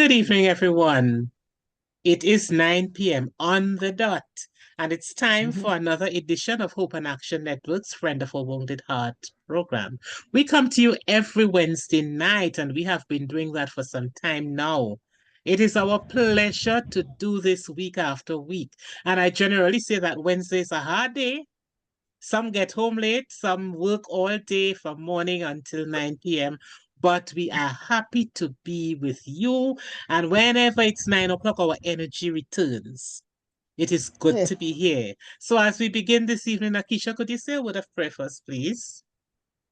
Good evening, everyone. It is 9 p.m. on the dot, and it's time for another edition of Hope and Action Network's Friend of a Wounded Heart program. We come to you every Wednesday night, and we have been doing that for some time now. It is our pleasure to do this week after week, and I generally say that Wednesday is a hard day. Some get home late, some work all day from morning until 9 p.m. But we are happy to be with you. And whenever it's 9 o'clock, our energy returns. It is good to be here. So as we begin this evening, Akisha, could you say a word of prayer first, please?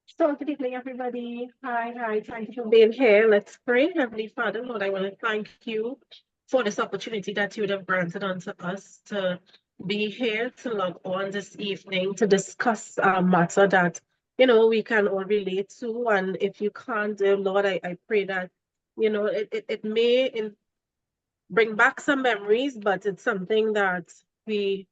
So, good evening, everybody. Hi. Thank you for being here. Let's pray. Heavenly Father, Lord, I want to thank you for this opportunity that you would have granted unto us to be here, to log on this evening, to discuss a matter that, we can all relate to. And if you can't, Lord, I pray that, it may bring back some memories, but it's something that we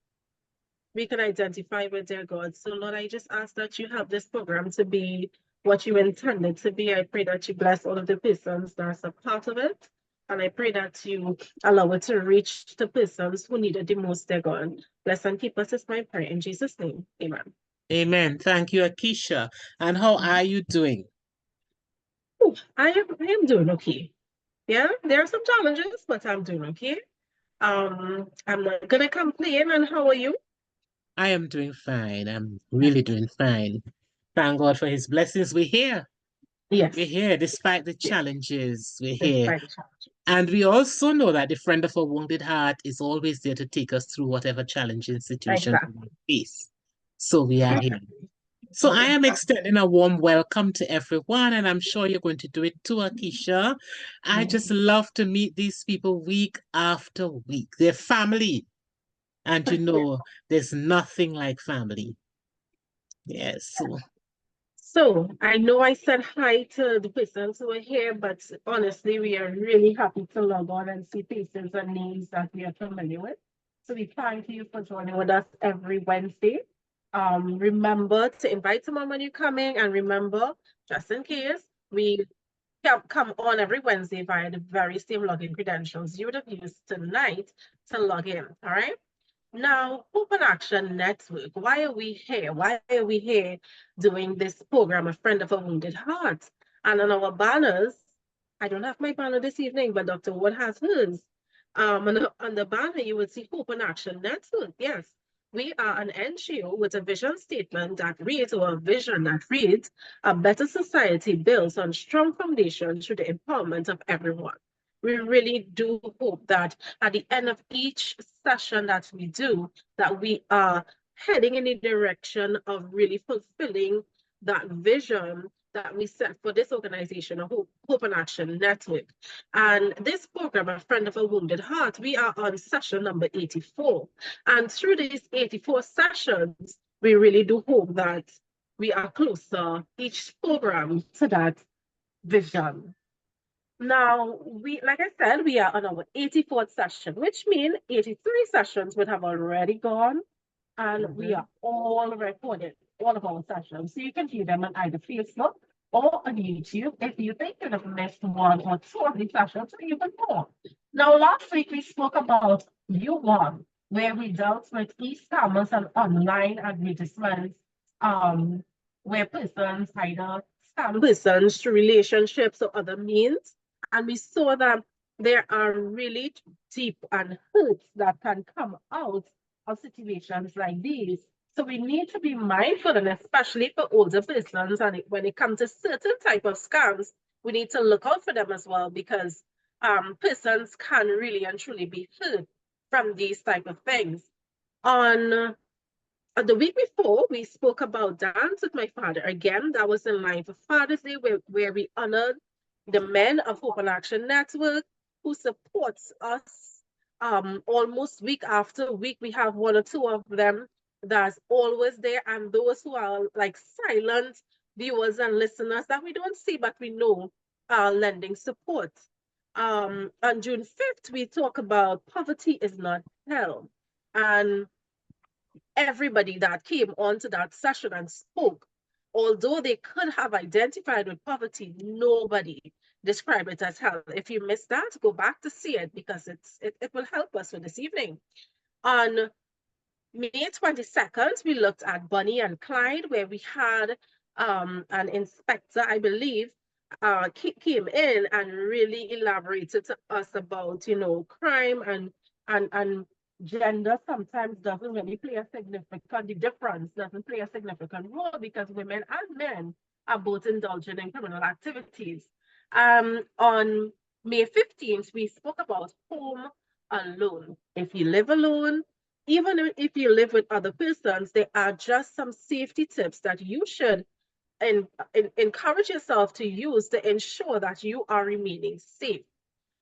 can identify with, dear God. So, Lord, I just ask that you have this program to be what you intended to be. I pray that you bless all of the persons that's a part of it. And I pray that you allow it to reach the persons who need it the most, dear God. Bless and keep us is my prayer. In Jesus' name, amen. Amen. Thank you, Akisha. And how are you doing? Ooh, I am doing okay. Yeah, there are some challenges, but I'm doing okay. I'm not gonna complain. And how are you? I am doing fine. I'm really doing fine. Thank God for his blessings. We're here. Yes. We're here despite the challenges. We're Despite here. the challenges. And we also know that the friend of a wounded heart is always there to take us through whatever challenging situations Exactly. we face. So we are here. So I am extending a warm welcome to everyone, and I'm sure you're going to do it too, Akisha. I just love to meet these people week after week. They're family. And there's nothing like family. Yes. So I know I said hi to the persons who are here, but honestly, we are really happy to log on and see faces and names that we are familiar with. So we thank you for joining with us every Wednesday. Remember to invite someone when you're coming, and remember, just in case, we come on every Wednesday via the very same login credentials you would have used tonight to log in. All right. Now, Open Action Network, why are we here? Why are we here doing this program, A Friend of a Wounded Heart? And on our banners, I don't have my banner this evening, but Dr. Wood has hers. On the banner, you would see Open Action Network. Yes, we are an NGO with a vision statement that reads, or a vision that reads, a better society built on strong foundation through the empowerment of everyone. We really do hope that at the end of each session that we do, that we are heading in the direction of really fulfilling that vision that we set for this organization, a Hope and Action Network. And this program, A Friend of a Wounded Heart, we are on session number 84. And through these 84 sessions, we really do hope that we are closer each program to that vision. Now, like I said, we are on our 84th session, which means 83 sessions would have already gone, and we are all recorded, all of our sessions. So you can view them on either Facebook or on YouTube. If you think you have missed one or two of these sessions, you can go. Now, last week we spoke about U1, where we dealt with e-commerce and online advertisements, where persons either scam persons through relationships or other means. And we saw that there are really deep and hurts that can come out of situations like these. So we need to be mindful, and especially for older persons, and when it comes to certain type of scams, we need to look out for them as well, because persons can really and truly be hurt from these type of things. On the week before, we spoke about Dance with My Father. Again, that was in line for Father's Day, where we honored the men of Hope and Action Network who supports us almost week after week. We have one or two of them that's always there, and those who are like silent viewers and listeners that we don't see, but we know are lending support. On June 5th, we talk about poverty is not hell. And everybody that came onto that session and spoke although they could have identified with poverty, nobody described it as hell. If you missed that, go back to see it because it will help us for this evening. On May 22nd, we looked at Bonnie and Clyde, where we had an inspector, I believe, came in and really elaborated to us about, crime and gender sometimes doesn't really play a significant, the difference doesn't play a significant role because women and men are both indulging in criminal activities. On May 15th, we spoke about home alone. If you live alone, even if you live with other persons, there are just some safety tips that you should encourage yourself to use to ensure that you are remaining safe.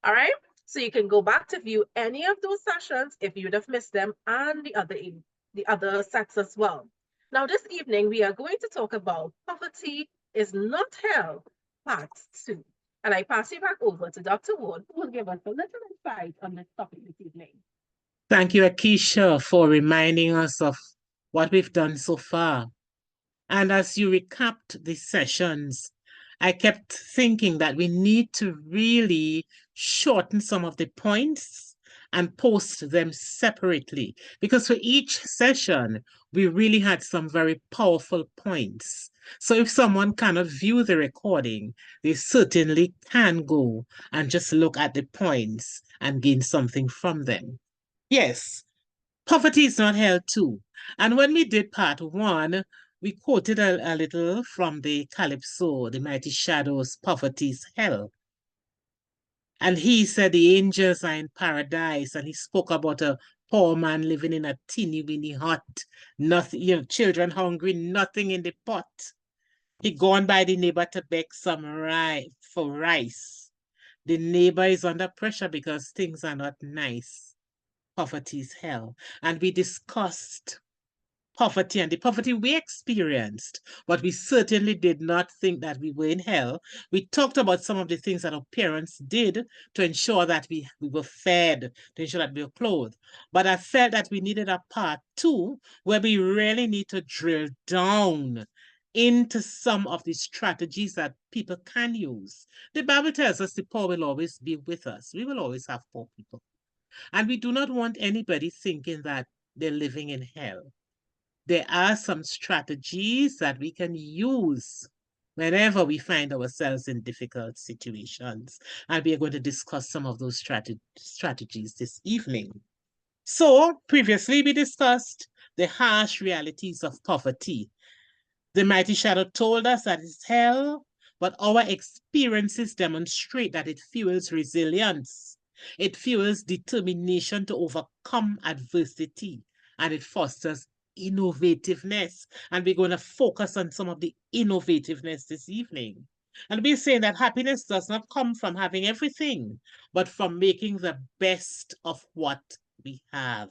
All right. So you can go back to view any of those sessions if you'd have missed them and the other sets as well. Now, this evening, we are going to talk about Poverty is Not Hell, Part 2. And I pass you back over to Dr. Ward, who will give us a little insight on this topic this evening. Thank you, Akeisha, for reminding us of what we've done so far. And as you recapped the sessions, I kept thinking that we need to really shorten some of the points and post them separately. Because for each session, we really had some very powerful points. So if someone cannot view the recording, they certainly can go and just look at the points and gain something from them. Yes, poverty is not hell too. And when we did part 1, we quoted a little from the Calypso, the Mighty Shadows, Poverty's Hell. And he said the angels are in paradise, and he spoke about a poor man living in a teeny-weeny hut, nothing, children hungry, nothing in the pot. He gone by the neighbor to beg some rice. The neighbor is under pressure because things are not nice. Poverty is hell. And we discussed poverty and the poverty we experienced, but we certainly did not think that we were in hell. We talked about some of the things that our parents did to ensure that we were fed, to ensure that we were clothed. But I felt that we needed a part 2 where we really need to drill down into some of the strategies that people can use. The Bible tells us the poor will always be with us. We will always have poor people. And we do not want anybody thinking that they're living in hell. There are some strategies that we can use whenever we find ourselves in difficult situations. And we are going to discuss some of those strategies this evening. So previously we discussed the harsh realities of poverty. The Mighty Shadow told us that it's hell, but our experiences demonstrate that it fuels resilience. It fuels determination to overcome adversity, and it fosters innovativeness. And we're going to focus on some of the innovativeness this evening. And we're saying that happiness does not come from having everything, but from making the best of what we have.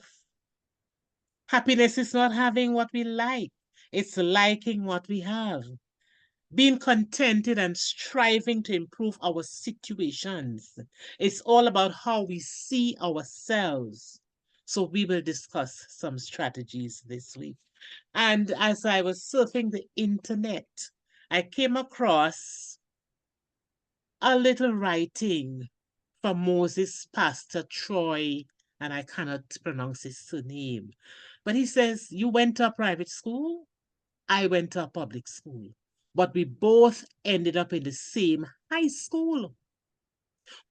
Happiness is not having what we like. It's liking what we have. Being contented and striving to improve our situations. It's all about how we see ourselves. So we will discuss some strategies this week. And as I was surfing the internet, I came across a little writing from Moses Pastor Troy, and I cannot pronounce his surname. But he says, you went to a private school, I went to a public school, but we both ended up in the same high school.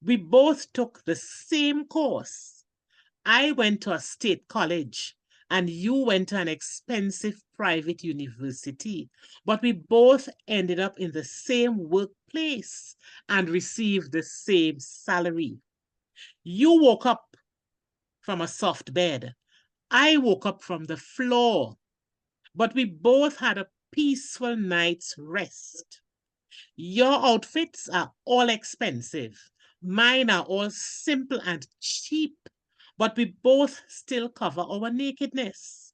We both took the same course. I went to a state college and you went to an expensive private university, but we both ended up in the same workplace and received the same salary. You woke up from a soft bed. I woke up from the floor, but we both had a peaceful night's rest. Your outfits are all expensive. Mine are all simple and cheap, but we both still cover our nakedness.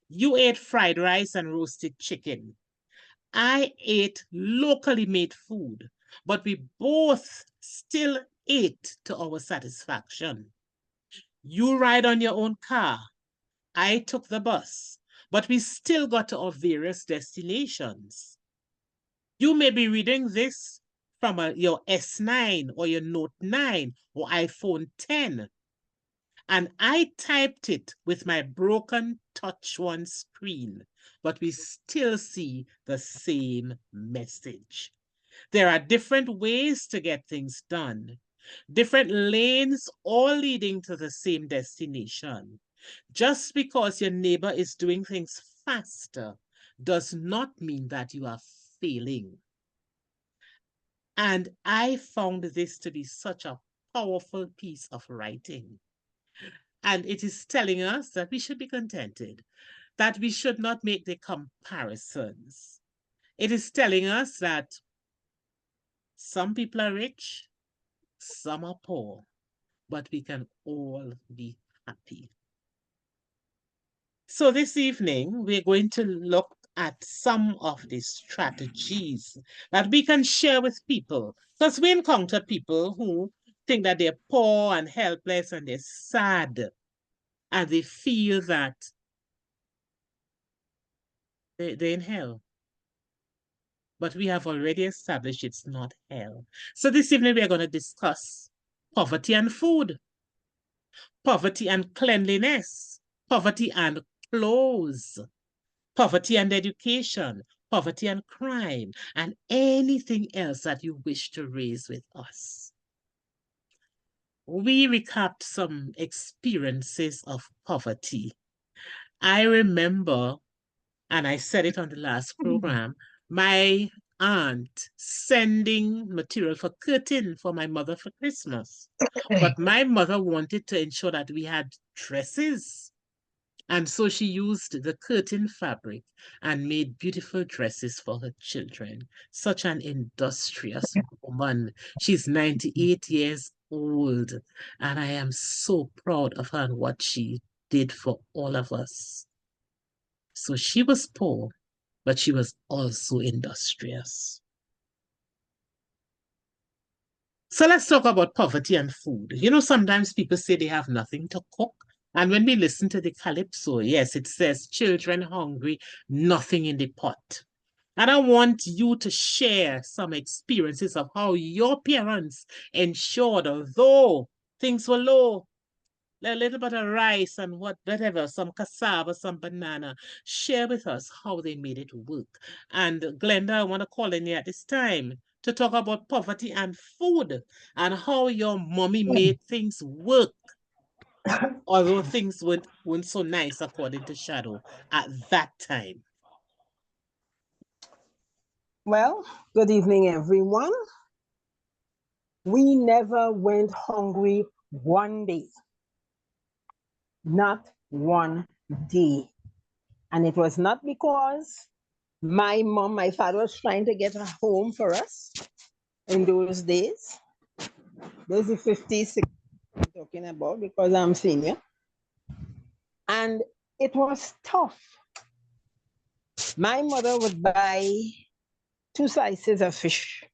You ate fried rice and roasted chicken. I ate locally made food, but we both still ate to our satisfaction. You ride on your own car. I took the bus, but we still got to our various destinations. You may be reading this from your S9 or your Note 9 or iPhone 10. And I typed it with my broken touch one screen, but we still see the same message. There are different ways to get things done, different lanes all leading to the same destination. Just because your neighbor is doing things faster does not mean that you are failing. And I found this to be such a powerful piece of writing. And it is telling us that we should be contented, that we should not make the comparisons. It is telling us that some people are rich, some are poor, but we can all be happy. So this evening, we're going to look at some of the strategies that we can share with people, because we encounter people who think that they're poor and helpless and they're sad, and they feel that they're in hell. But we have already established it's not hell. So this evening, we are going to discuss poverty and food, poverty and cleanliness, poverty and clothes, poverty and education, poverty and crime, and anything else that you wish to raise with us. We recapped some experiences of poverty. I remember, and I said it on the last program, my aunt sending material for curtain for my mother for Christmas. But my mother wanted to ensure that we had dresses. And so she used the curtain fabric and made beautiful dresses for her children. Such an industrious woman. She's 98 years old. And I am so proud of her and what she did for all of us. So she was poor, but she was also industrious. So let's talk about poverty and food. You know, sometimes people say they have nothing to cook. And when we listen to the calypso, yes, it says children hungry, nothing in the pot. And I want you to share some experiences of how your parents ensured, although things were low, a little bit of rice and whatever, some cassava, some banana. Share with us how they made it work. And Glenda, I want to call in here at this time to talk about poverty and food and how your mommy made things work, although things weren't so nice according to Shadow at that time. Well, good evening, everyone. We never went hungry one day. Not one day. And it was not because my father was trying to get a home for us in those days. Those are 50s, I'm talking about because I'm senior. And it was tough. My mother would buy 2 slices of fish.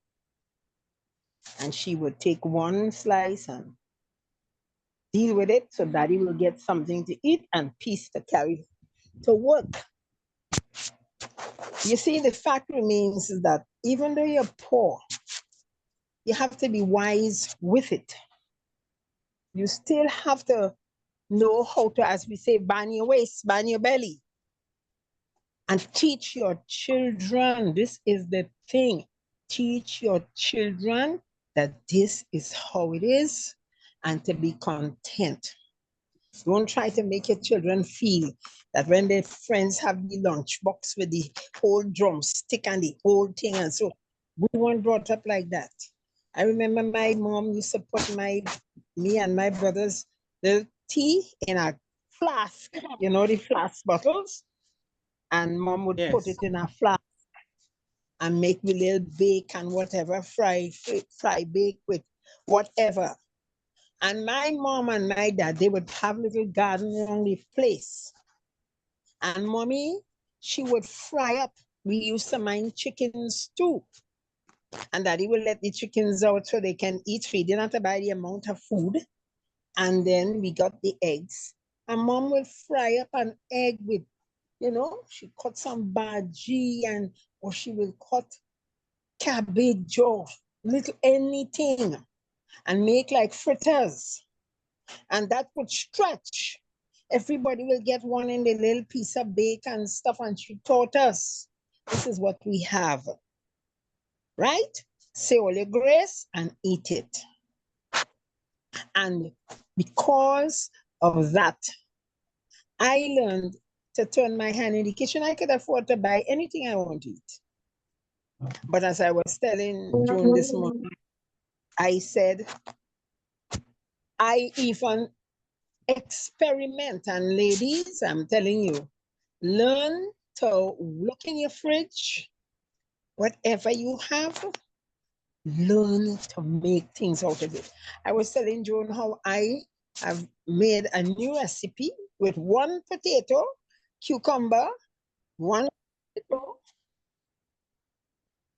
And she would take 1 slice and deal with it so daddy will get something to eat and peace to carry to work. You see, the fact remains is that even though you're poor, you have to be wise with it. You still have to know how to, as we say, ban your waist, ban your belly, and teach your children. This is the thing. Teach your children that this is how it is and to be content. Don't try to make your children feel that when their friends have the lunchbox with the whole drumstick and the whole thing, and so we weren't brought up like that. I remember my mom used to put me and my brothers the tea in a flask, you know, the flask bottles, and mom would put it in a flask and make me little bake and whatever, fry bake with whatever. And my mom and my dad, they would have little garden around the place. And mommy, she would fry up. We used to mind chickens too. And daddy would let the chickens out so they can eat. We didn't have to buy the amount of food. And then we got the eggs. And mom would fry up an egg with, you know, she cut some bhaji or she will cut cabbage or little anything and make like fritters. And that would stretch. Everybody will get one in the little piece of bacon and stuff. And she taught us, this is what we have, right? Say all your grace and eat it. And because of that, I learned to turn my hand in the kitchen. I could afford to buy anything I want to eat. But as I was telling Joan this morning, I said, I even experiment. And ladies, I'm telling you, learn to look in your fridge, whatever you have, learn to make things out of it. I was telling Joan how I have made a new recipe with 1 potato, cucumber, 1 potato,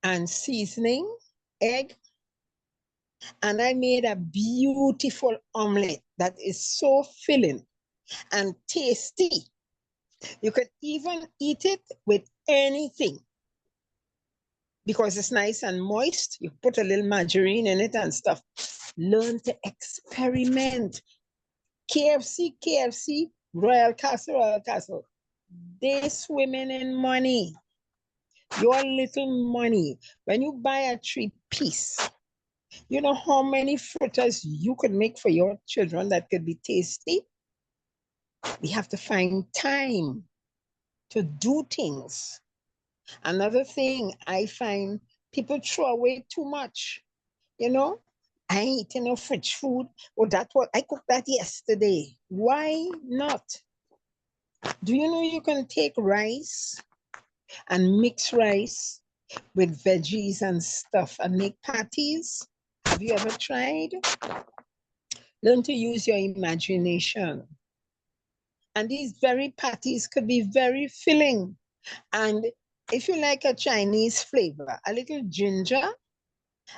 and seasoning, egg. And I made a beautiful omelet that is so filling and tasty. You could even eat it with anything because it's nice and moist. You put a little margarine in it and stuff. Learn to experiment. KFC, Royal Castle. They swimming in money. Your little money. When you buy a 3-piece, you know how many fritters you could make for your children that could be tasty? We have to find time to do things. Another thing I find, people throw away too much. You know, I ain't eating no fridge food. Oh, I cooked that yesterday. Why not? Do you know you can take rice and mix rice with veggies and stuff and make patties? Have you ever tried? Learn to use your imagination. And these very patties could be very filling. And if you like a Chinese flavor, a little ginger,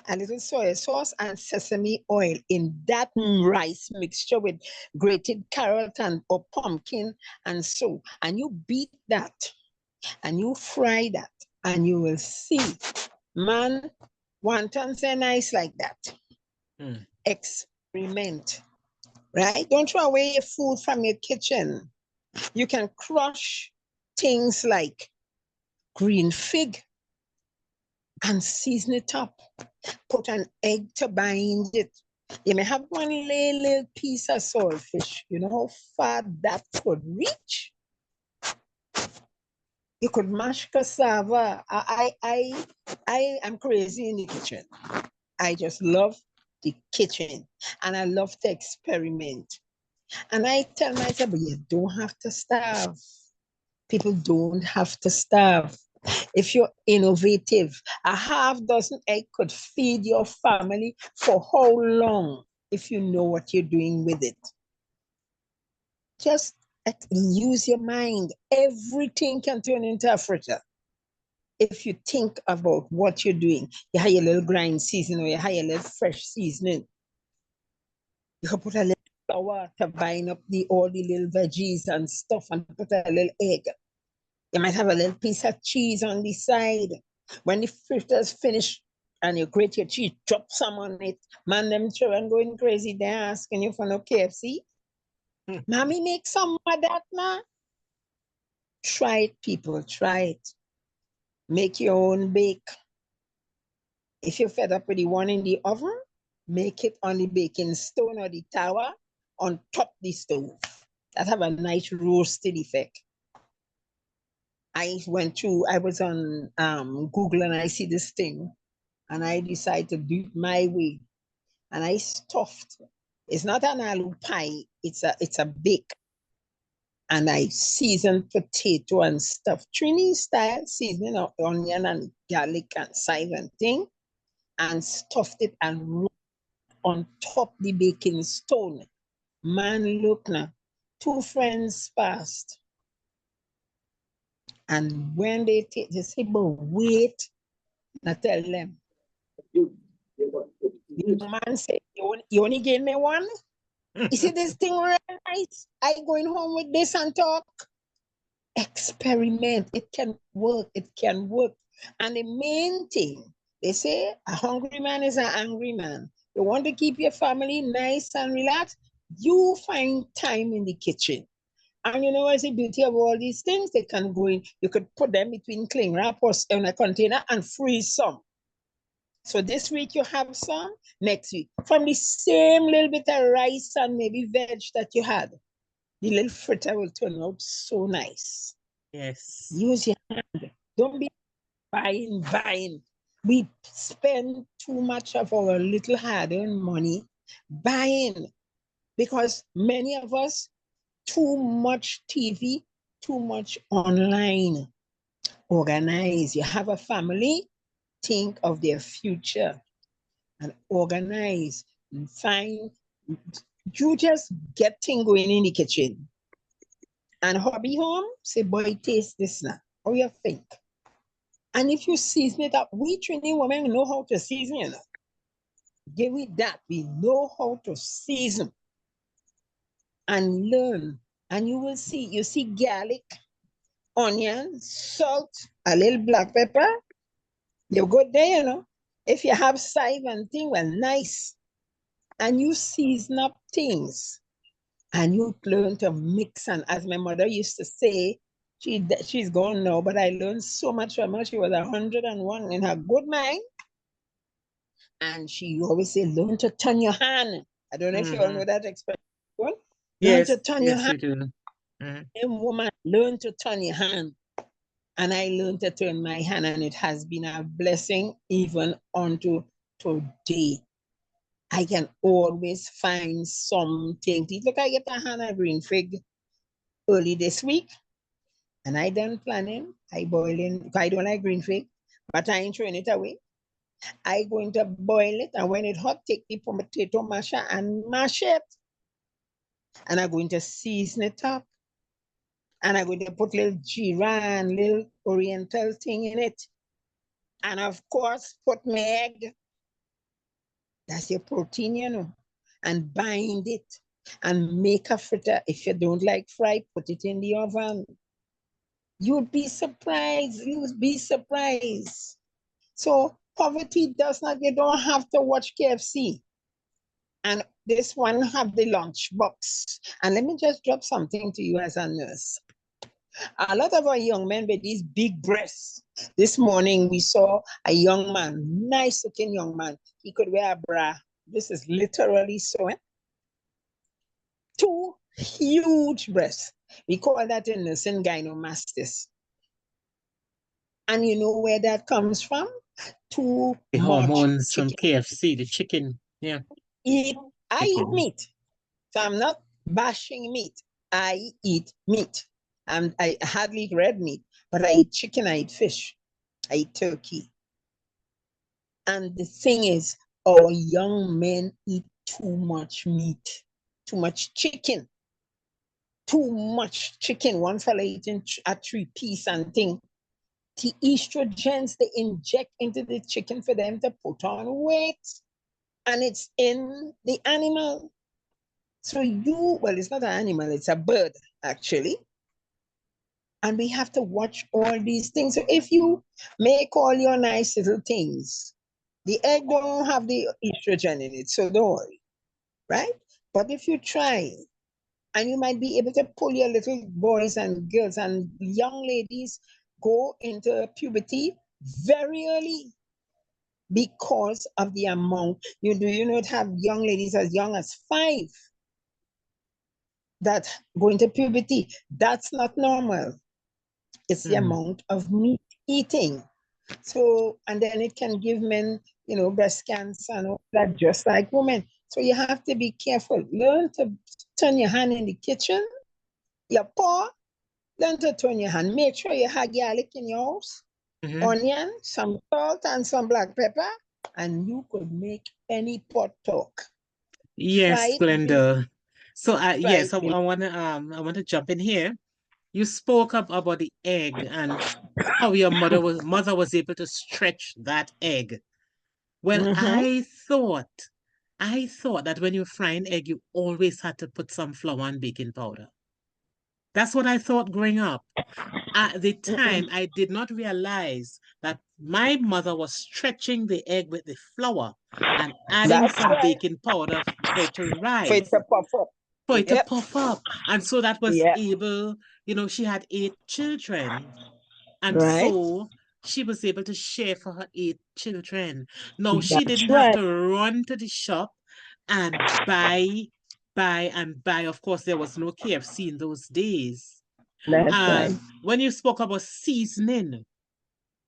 a little soy sauce, and sesame oil in that rice mixture with grated carrot and or pumpkin and so, and you beat that and you fry that and you will see, man, wontons are nice like that. Experiment, right? Don't throw away your food from your kitchen. You can crush things like green fig and season it up. Put an egg to bind it. You may have one little piece of saltfish. You know how far that could reach? You could mash cassava. I am crazy in the kitchen. I just love the kitchen and I love to experiment. And I tell myself, but you don't have to starve. People don't have to starve. If you're innovative, a half dozen egg could feed your family for how long if you know what you're doing with it. Just use your mind. Everything can turn into a fritter. If you think about what you're doing, you have your little grind seasoning or you have your little fresh seasoning. You can put a little flour to bind up all the little veggies and stuff and put a little egg. You might have a little piece of cheese on the side. When the fritters finish and you grate your cheese, drop some on it. Man, them children going crazy. They're asking you for no KFC. Mommy, make some of that, ma. Try it, people. Try it. Make your own bake. If you're fed up with the one in the oven, make it on the baking stone or the tower on top the stove. That have a nice roasted effect. I was on Google and I see this thing and I decided to do it my way. And I stuffed, it's not an aloo pie, it's a bake. And I seasoned potato and stuff, Trini style, seasoning of onion and garlic and chive and thing, and stuffed it and rolled on top the baking stone. Man, look now, 2 friends passed. And when they say, but wait, I tell them. The man said, you only gave me one? You see this thing real nice? I going home with this and talk. Experiment. It can work. It can work. And the main thing, They say a hungry man is an angry man. You want to keep your family nice and relaxed, you find time in the kitchen. And you know what's the beauty of all these things? They can go in, you could put them between cling wrap or in a container and freeze some. So this week you have some, next week. From the same little bit of rice and maybe veg that you had, the little fritter will turn out so nice. Yes. Use your hand. Don't be buying. We spend too much of our little hard-earned money buying because many of us, too much TV, too much online. Organize. You have a family, think of their future and organize and find. You just get things going in the kitchen. And hobby home, say, boy, taste this now. How you think? And if you season it up, we Trini women know how to season, you know. Give it that. We know how to season and learn. And you will see, you see garlic, onion, salt, a little black pepper. You're good there, you know. If you have sive and thing, well, nice. And you season up things. And you learn to mix. And as my mother used to say, she's gone now, but I learned so much from her. She was 101 in her good mind. And she always say, learn to turn your hand. I don't know if you all know that expression. Learn Yes, to turn your yes, hand. we do. Mm-hmm. Woman, learn to turn your hand. And I learned to turn my hand, and it has been a blessing even unto today. I can always find something. Look, I get a hand of green fig early this week, and I done planning. I boil in. I don't like green fig, but I ain't throwing it away. I going to boil it, and when it hot, take the potato masher and mash it. And I'm going to season it up. And I'm going to put little jeera and little oriental thing in it. And of course, put my egg. That's your protein, you know. And bind it. And make a fritter. If you don't like fry, put it in the oven. You'd be surprised. You'd be surprised. So poverty does not, you don't have to watch KFC. And this one have the lunch box. And let me just drop something to you as a nurse. A lot of our young men with these big breasts. This morning we saw a young man, nice looking young man. He could wear a bra. This is literally so. Two huge breasts. We call that in nursing gynecomastia. And you know where that comes from? Too The much hormones from chicken. KFC, the chicken. Yeah. I eat meat. So I'm not bashing meat. I eat meat. I hardly eat red meat, but I eat chicken, I eat fish, I eat turkey. And the thing is, our young men eat too much meat, too much chicken. Too much chicken. One fella eating a 3-piece and thing. The estrogens they inject into the chicken for them to put on weight. And it's in the animal. So well, it's not an animal, it's a bird, actually. And we have to watch all these things. So if you make all your nice little things, the egg don't have the estrogen in it, so don't worry, right? But if you try, and you might be able to pull your little boys and girls and young ladies go into puberty very early because of the amount. You not have young ladies as young as 5 that go into puberty. That's not normal. It's the amount of meat eating. So, and then it can give men, breast cancer and all that, just like women. So you have to be careful. Learn to turn your hand in the kitchen, your paw, learn to turn your hand. Make sure you have garlic in your house, onion, some salt, and some black pepper, and you could make any pot talk. Yes, Glenda. So yes, I Right. want to jump in here. You spoke up about the egg and how your mother was able to stretch that egg. Well, I thought that when you fry an egg, you always had to put some flour and baking powder. That's what I thought growing up. At the time, I did not realize that my mother was stretching the egg with the flour and adding That's some right. baking powder for it to For it rise, to puff up. for it to Yep. puff up. And so that was Yeah. able, she had 8 children. And Right. so she was able to share for her 8 children. Now, she That's didn't have right. to run to the shop and buy. Of course, there was no KFC in those days. That's right. And when you spoke about seasoning,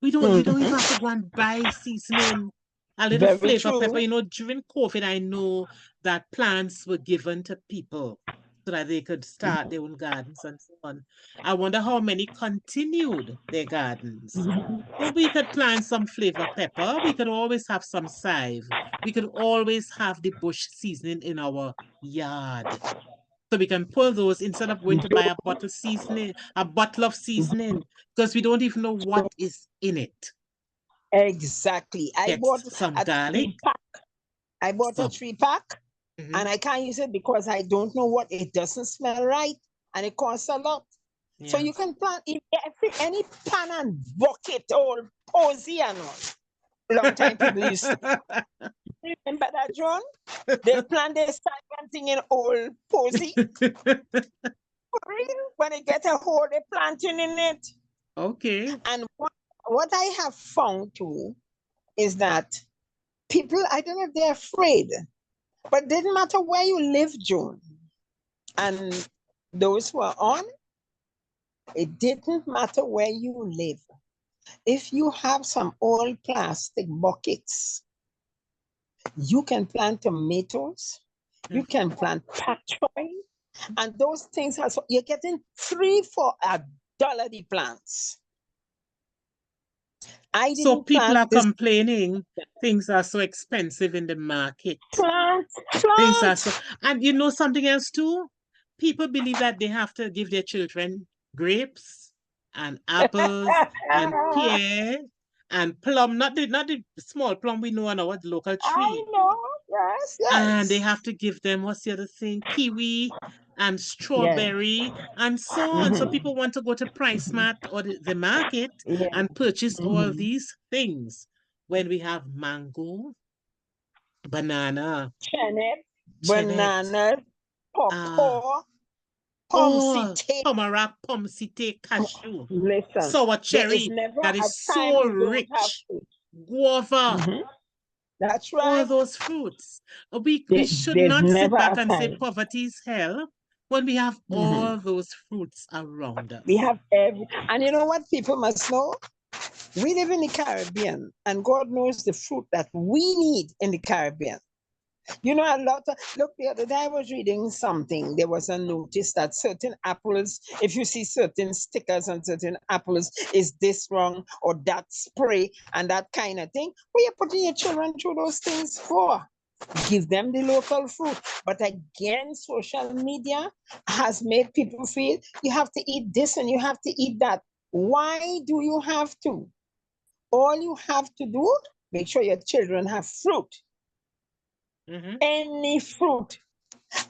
you don't even have to go and buy seasoning. A little Very flavor pepper. true. During COVID, I know that plants were given to people so that they could start their own gardens and so on. I wonder how many continued their gardens. Well, we could plant some flavor pepper. We could always have some chive. We could always have the bush seasoning in our yard. So we can pull those instead of going to buy a bottle of seasoning, because we don't even know what is in it. Exactly. I Get bought some a garlic. 3-pack. I bought a Some. 3-pack, Mhm. and I can't use it because I don't know what it doesn't smell right, and it costs a lot. So Yeah. you can plant any pan and bucket or posy and all. Long time people used to. Remember that, John? They plant their silent thing in old posy. For real? When they get a hole, they planting in it. Okay. And what I have found too is that people, I don't know if they're afraid, but it didn't matter where you live, Joan. And those who are on, it didn't matter where you live. If you have some old plastic buckets, you can plant tomatoes, you can plant pak choy, and those things are you're getting 3 for $1 the plants. I So didn't people plant are this complaining things are so expensive in the market. plant. Things are so, and something else too? People believe that they have to give their children grapes and apples and pear and plum, not the small plum we know on our local I tree. know, yes, And they yes. have to give them, what's the other thing? Kiwi and Yeah. strawberry and so on. So people want to go to Price Mart or the market Yeah. and purchase all these things when we have mango, banana, Chenet, chenet, banana, pawpaw, oh, pomsite. tamarack, pomsite, cashew, Listen, sour there is cherry never that a is time so we don't have rich, food. guava, That's all right. those fruits. We should There's not sit never back a and say time. poverty is hell when we have all those fruits around We us. have and you know what people must know? We live in the Caribbean, and God knows the fruit that we need in the Caribbean. A lot of, look, the other day I was reading something. There was a notice that certain apples, if you see certain stickers on certain apples, is this wrong or that spray and that kind of thing. What are you putting your children through those things for? Give them the local fruit. But again, social media has made people feel you have to eat this and you have to eat that. Why do you have to? All you have to do, make sure your children have fruit. Any fruit.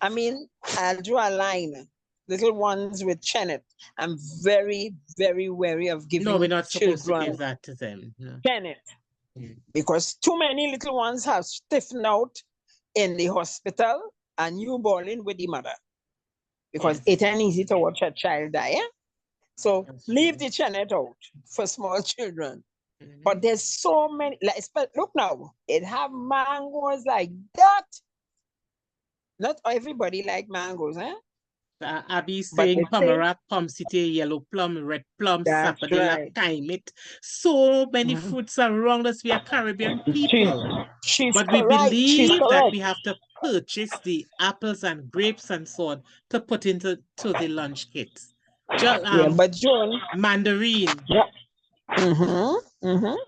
I mean, I'll draw a line. Little ones with chenet. I'm very, very wary of giving No, we're not supposed to children give that to them. No. chenet. Because too many little ones have stiffened out in the hospital and you balling with the mother. Because it ain't easy to watch a child die. So leave the chenet out for small children. But there's so many, look now, it have mangoes like that. Not everybody like mangoes, Abby's But saying they say tamarack, pomsite, yellow plum, red plum, that's sapodilla, right. kaimit. So many fruits around us. We are Caribbean people. She's But we correct. She's believe that correct. we have to purchase the apples and grapes and so on to put into the lunch kits. Yeah, but Joan, Mandarin,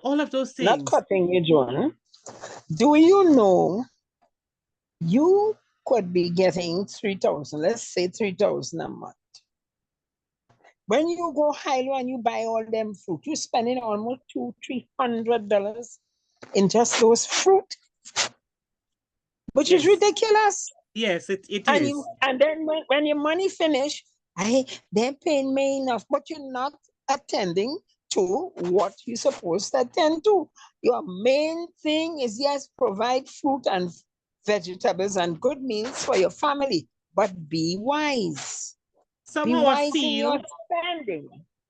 all of those not things. cutting you, Joan. Do you know you could be getting 3,000, let's say 3,000 a month. When you go high-low and you buy all them fruit, you're spending almost $200-300 in just those fruit, which is ridiculous. Yes, it and is. And then when your money finish, They're paying me enough, but you're not attending to what you're supposed to attend to. Your main thing is, yes, provide fruit and vegetables and good meals for your family, but be wise. Be Somehow I wise in your feel spending.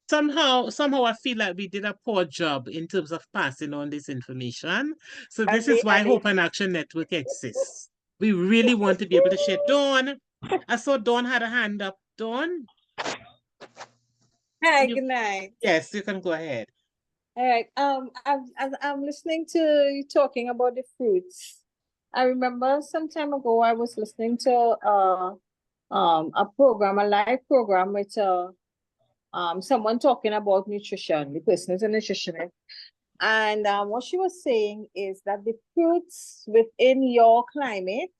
somehow I feel like we did a poor job in terms of passing on this information. So this is why And they, Hope and Action Network exists. We really want to be able to share. Dawn, I saw Dawn had a hand up. Dawn, Hi, you, good night. yes, you can go ahead. All right. I'm listening to you talking about the fruits. I remember some time ago I was listening to a program, a live program with someone talking about nutrition. The person is a nutritionist. And what she was saying is that the fruits within your climate,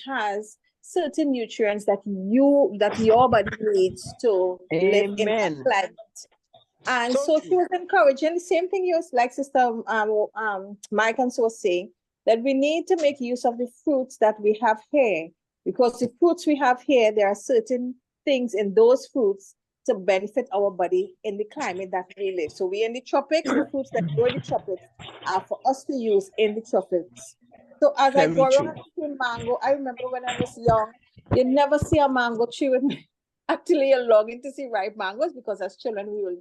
has certain nutrients that your body needs to live in that amen. climate. And So so she true. was encouraging the same thing you was like Sister Mike and so was saying, that we need to make use of the fruits that we have here, because the fruits we have here, there are certain things in those fruits to benefit our body in the climate that we live. So we in the tropics, the fruits that grow in the tropics are for us to use in the tropics. So as I Very go true. around eating mango, I remember when I was young, you never see a mango tree with me. Actually, you're longing to see ripe mangoes, because as children we will,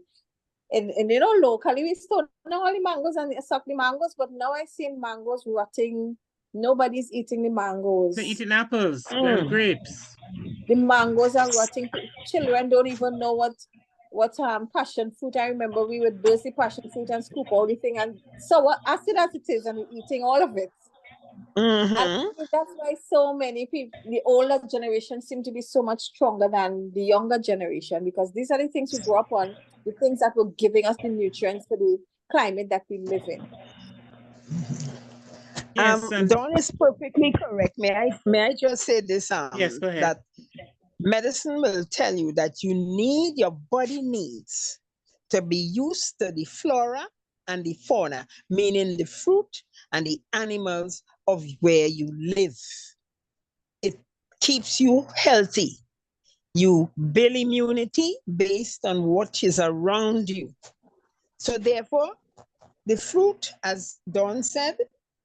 and locally we still know all the mangoes and suck the mangoes, but now I see mangoes rotting. Nobody's eating the mangoes. They're eating apples and grapes. The mangoes are rotting. Children don't even know what passion fruit. I remember we would burst the passion fruit and scoop all the thing, and sour acid as it is, and we're eating all of it. And that's why so many people, the older generation, seem to be so much stronger than the younger generation, because these are the things we grew up on, the things that were giving us the nutrients for the climate that we live in. Yes, Dawn is perfectly correct. May I just say this? Yes, go ahead. That medicine will tell you that your body needs to be used to the flora and the fauna, meaning the fruit and the animals of where you live. It keeps you healthy. You build immunity based on what is around you. So therefore, the fruit, as Dawn said,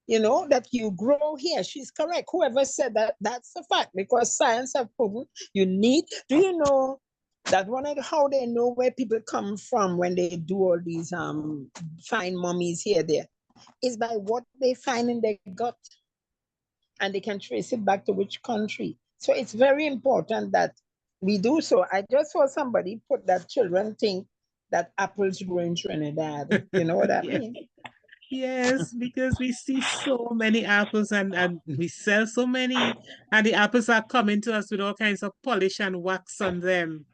that you grow here, she's correct. Whoever said that, that's a fact, because science have proven you need. Do you know that how they know where people come from when they do all these find mummies here, there, is by what they find in their gut, and they can trace it back to which country. So it's very important that we do so. I just saw somebody put that children think that apples grow in Trinidad. You know what that Yes. means? Yes, because we see so many apples and we sell so many, and the apples are coming to us with all kinds of polish and wax on them.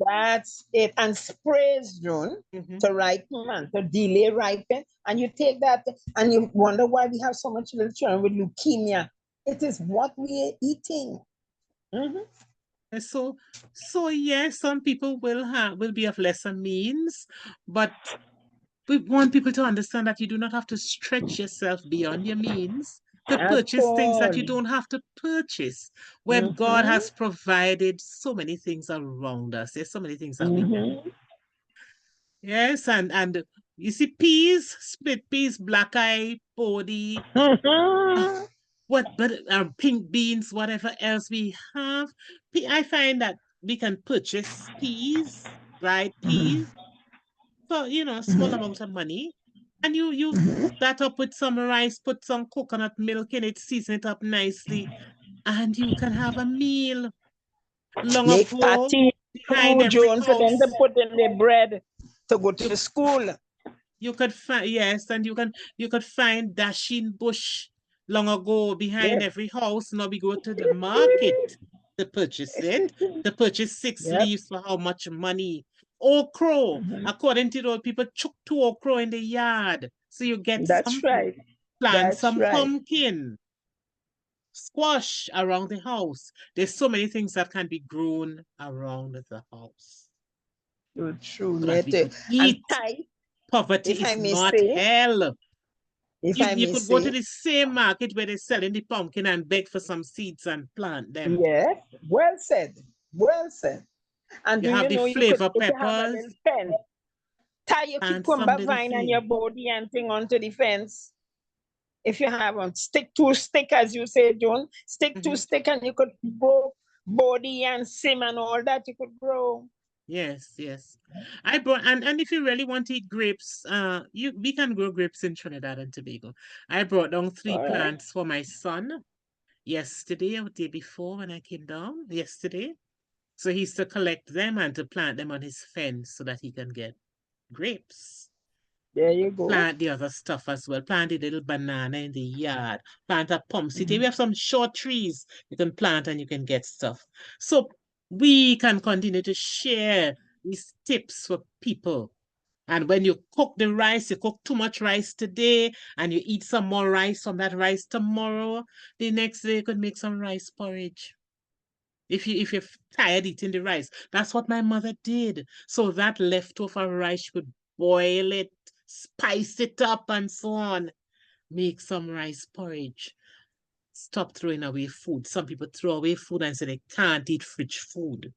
That's it. And sprays, June, to ripen and to delay ripen. And you take that and you wonder why we have so much little children with leukemia. It is what we are eating. So yes, some people will be of lesser means, but we want people to understand that you do not have to stretch yourself beyond your means to purchase things that you don't have to purchase. When God has provided so many things around us, there's so many things that we need. Yes, and you see peas, split peas, black eye, body, pink beans, whatever else we have. I find that we can purchase peas, dried peas, for a small amount of money, and you cook that up with some rice, put some coconut milk in it, season it up nicely, and you can have a meal. Long Make ago, patty behind too, every June, for them to house, put in their bread to go to school. you could find, yes, and you could find dasheen bush long ago behind every house. Now we go to the market to purchase it, to purchase 6 leaves for how much money? Okra, according to those people, chuck 2 okra in the yard, so you get That's something. right. Plant That's some right. pumpkin, squash around the house. There's so many things that can be grown around the house. True. So that we could And eat. Poverty if I is may not say, hell. if I You may could go to say, the same market where they're selling the pumpkin and beg for some seeds and plant them. yes, well said. Well said. And You do have you the know you could, flavor if you have a peppers little pen, tie your and some cucumber little vine and your thing. body and thing onto the fence. If you have one, stick to stick, as you say, Joan, stick to stick, and you could grow body and sim and all that you could grow. Yes, yes. I brought and if you really want to eat grapes, we can grow grapes in Trinidad and Tobago. I brought down 3 All right. plants for my son yesterday or the day before when I came down yesterday. So he's to collect them and to plant them on his fence so that he can get grapes. There you go. Plant the other stuff as well. Plant a little banana in the yard. Plant a pumpkin. We have some short trees you can plant and you can get stuff. So we can continue to share these tips for people. And when you cook the rice, you cook too much rice today and you eat some more rice from that rice tomorrow, the next day you could make some rice porridge. If you're tired eating the rice. That's what my mother did. So that leftover rice, she would boil it, spice it up, and so on. Make some rice porridge. Stop throwing away food. Some people throw away food and say they can't eat fridge food.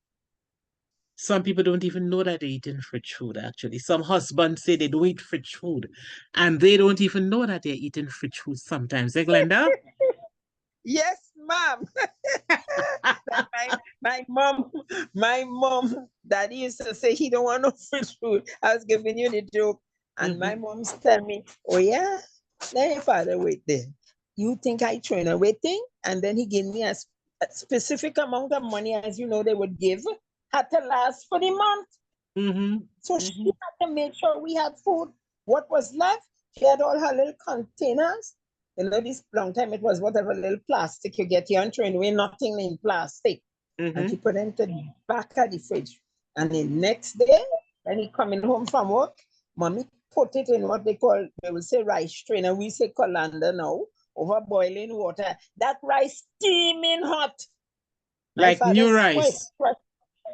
Some people don't even know that they're eating fridge food, actually. Some husbands say they don't eat fridge food, and they don't even know that they're eating fridge food sometimes. Eh, Glenda? Yes, ma'am. my mom, daddy used to say he don't want no fridge food. I was giving you the joke. And my mom's tell me, oh yeah, let your father wait there. You think I throwing away thing? And then he gave me a specific amount of money, as you know, they would give, had to last for the month. So she had to make sure we had food. What was left, she had all her little containers. You know, this long time it was whatever little plastic you get here and throwing away, nothing in plastic. And she put them to the back of the fridge. And the next day, when he coming home from work, mommy put it in what they will say rice strainer. We say colander now, over boiling water. That rice steaming hot. Like new rice.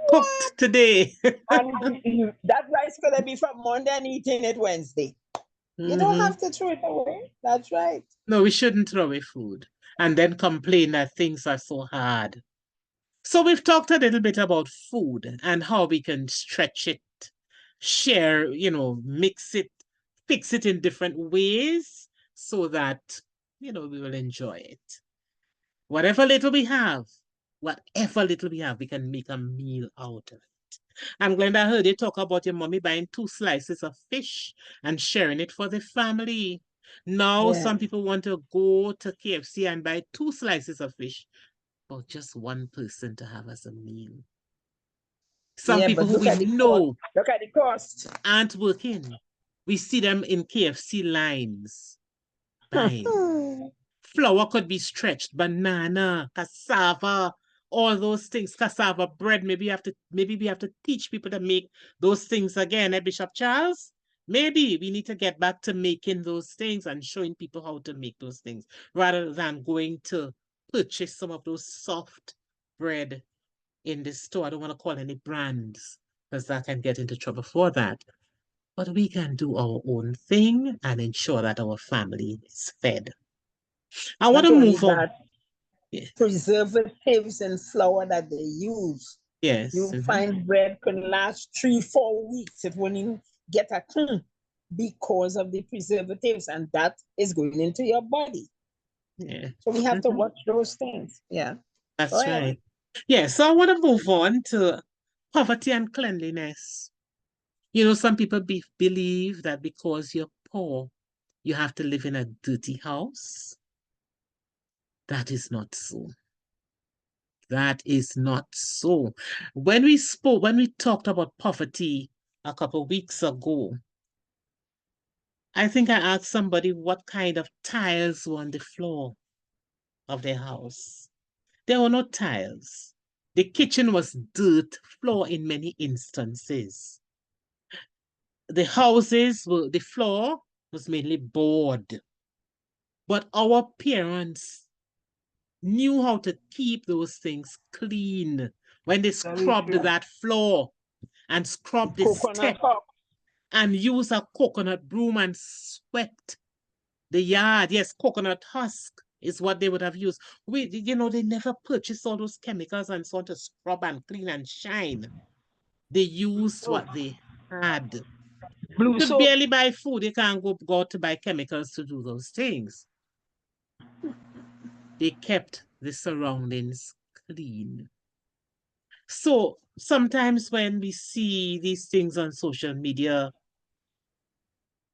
Cooked today. And that rice could be from Monday and eating it Wednesday. You don't have to throw it away. That's right. No, we shouldn't throw away food and then complain that things are so hard. So we've talked a little bit about food and how we can stretch it, share, mix it, fix it in different ways so that, we will enjoy it. Whatever little we have, we can make a meal out of it. And Glenda, I heard you talk about your mommy buying 2 slices of fish and sharing it for the family. Now some people want to go to KFC and buy 2 slices of fish for just one person to have as a meal. Some people who we know look at the cost aren't working. We see them in KFC lines buying. Flour could be stretched, banana, cassava, all those things, cassava bread. Maybe we have to teach people to make those things again, Bishop Charles? Maybe we need to get back to making those things and showing people how to make those things rather than going to purchase some of those soft bread in the store. I don't want to call any brands because that can get into trouble for that. But we can do our own thing and ensure that our family is fed. I want to move on. Preservatives and flour that they use. Yes. You find bread can last 3-4 weeks. It won't even get a because of the preservatives, and that is going into your body. Yeah. So we have to watch those things. Yeah. That's right. Yeah. So I want to move on to poverty and cleanliness. Some people believe that because you're poor, you have to live in a dirty house. That is not so. That is not so. When we talked about poverty a couple of weeks ago, I think I asked somebody what kind of tiles were on the floor of their house. There were no tiles. The kitchen was dirt floor in many instances. The floor was mainly board. But our parents knew how to keep those things clean when they scrubbed that floor and scrubbed the step and used a coconut broom and swept the yard. Yes, coconut husk is what they would have used. You know, they never purchased all those chemicals and so on to scrub and clean and shine. They used what they had. Blue Could soap. barely buy food. They can't go out to buy chemicals to do those things. They kept the surroundings clean. So sometimes when we see these things on social media,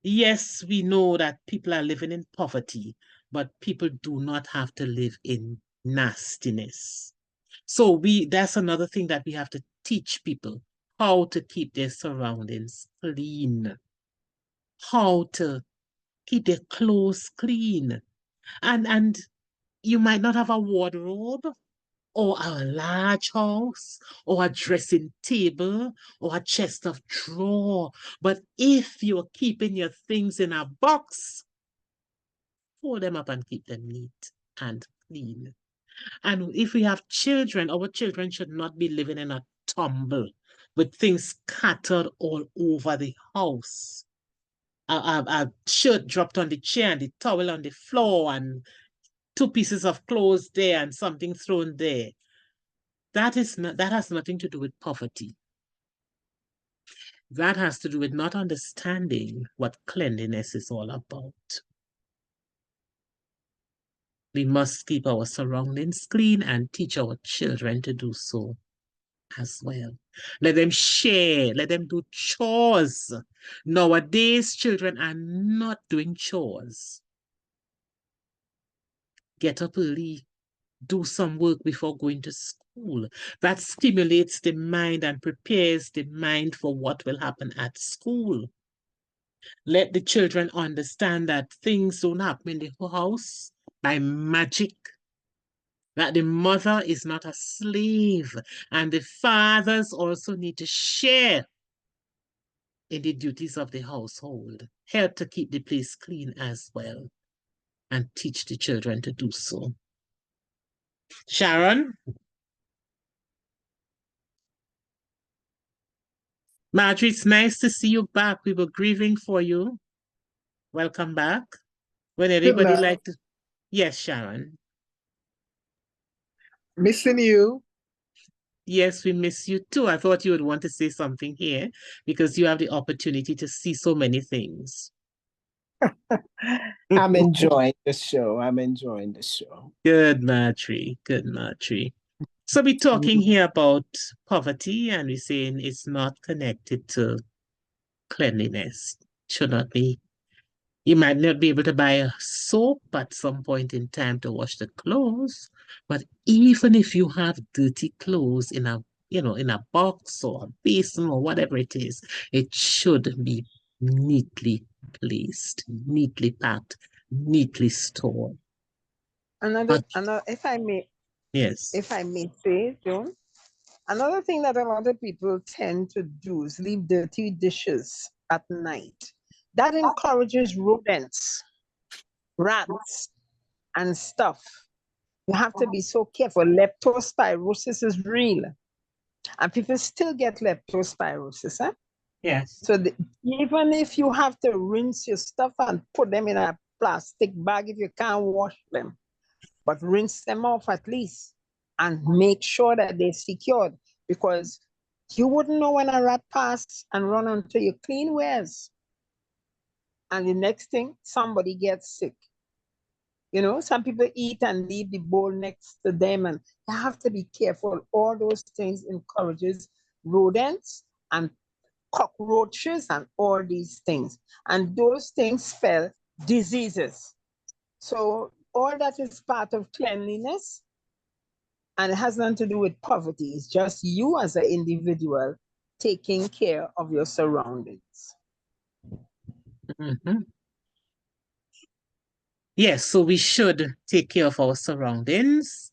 yes, we know that people are living in poverty, but people do not have to live in nastiness. So that's another thing that we have to teach people, how to keep their surroundings clean, how to keep their clothes clean. And you might not have a wardrobe or a large house or a dressing table or a chest of drawer, but if you're keeping your things in a box, fold them up and keep them neat and clean. And if we have children, our children should not be living in a tumble with things scattered all over the house. A shirt dropped on the chair and the towel on the floor and 2 pieces of clothes there and something thrown there. That has nothing to do with poverty. That has to do with not understanding what cleanliness is all about. We must keep our surroundings clean and teach our children to do so as well. Let them share, let them do chores. Nowadays, children are not doing chores. Get up early, do some work before going to school. That stimulates the mind and prepares the mind for what will happen at school. Let the children understand that things don't happen in the house by magic, that the mother is not a slave, and the fathers also need to share in the duties of the household, help to keep the place clean as well, and teach the children to do so. Sharon? Marjorie, it's nice to see you back. We were grieving for you. Welcome back. Would anybody like to? Yes, Sharon. Missing you. Yes, we miss you too. I thought you would want to say something here because you have the opportunity to see so many things. I'm enjoying the show. I'm enjoying the show. Good, Marjorie. Good, Marjorie. So we're talking here about poverty and we're saying it's not connected to cleanliness. Should not be. You might not be able to buy a soap at some point in time to wash the clothes, but even if you have dirty clothes in a box or a basin or whatever it is, it should be neatly placed, neatly packed, neatly stored. Another, if I may say, Joan, another thing that a lot of people tend to do is leave dirty dishes at night. That encourages rodents, rats, and stuff. You have to be so careful. Leptospirosis is real. And people still get leptospirosis. Yes. So even if you have to rinse your stuff and put them in a plastic bag if you can't wash them, but rinse them off at least and make sure that they're secured, because you wouldn't know when a rat passed and run onto your clean wares. And the next thing, somebody gets sick. You know, some people eat and leave the bowl next to them, and you have to be careful. All those things encourages rodents and cockroaches and all these things. And those things spell diseases. So all that is part of cleanliness, and it has nothing to do with poverty. It's just you as an individual taking care of your surroundings. Mm-hmm. Yes, so we should take care of our surroundings.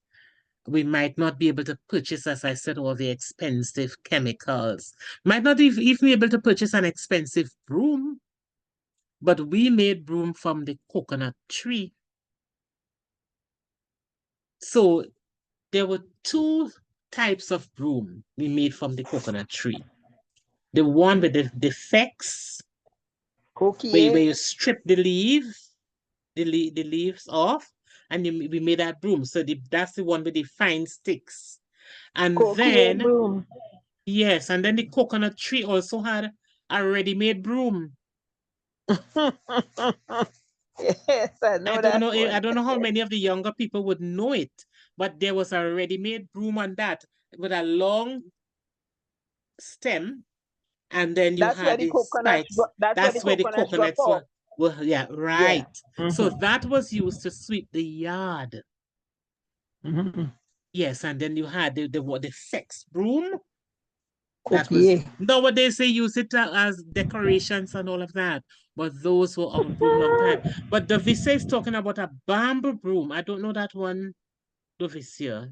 We might not be able to purchase, as I said, all the expensive chemicals. Might not even be able to purchase an expensive broom, but we made broom from the coconut tree. So there were 2 types of broom we made from the coconut tree. The one with the defects, where you strip the leaves off, and we made that broom. So that's the one with the fine sticks. And Cochlear then, broom. yes, and then the coconut tree also had a ready-made broom. Yes, I know I don't that know. I one. don't know how many of the younger people would know it, but there was a ready-made broom on that with a long stem, and then you That's where had the the coconuts. spikes. That's where the That's where the coconuts drop coconuts off. were yeah, Yeah. right. So that was used to sweep the yard. Yes, and then you had the sex broom. That was Cochlear. nowadays they use it as decorations and all of that, but those were our broom long time. But the Visa is talking about a bamboo broom. I don't know that one, the Visa.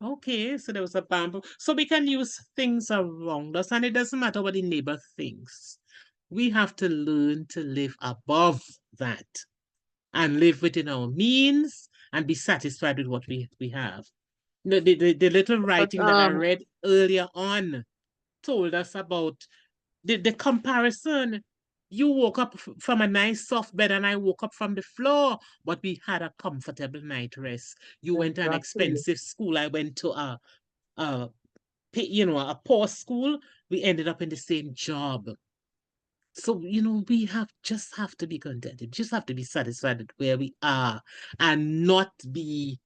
Okay, so there was a bamboo. So we can use things around us, and it doesn't matter what the neighbor thinks. We have to learn to live above that and live within our means and be satisfied with what we have. The little writing that I read earlier on told us about the comparison. You woke up from a nice soft bed and I woke up from the floor, but we had a comfortable night rest. You went to an expensive school. I went to a poor school. We ended up in the same job. So, we just have to be contented, just have to be satisfied with where we are and not be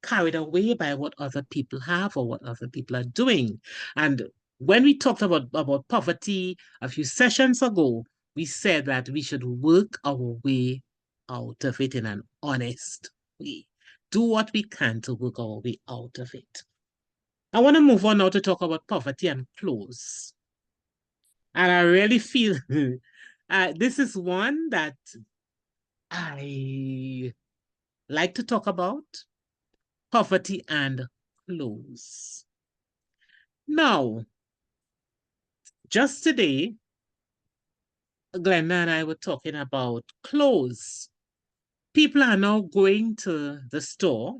carried away by what other people have or what other people are doing. And when we talked about poverty a few sessions ago, we said that we should work our way out of it in an honest way. Do what we can to work our way out of it. I want to move on now to talk about poverty and clothes. And I really feel this is one that I like to talk about, poverty and clothes. Now, just today, Glenda and I were talking about clothes. People are now going to the store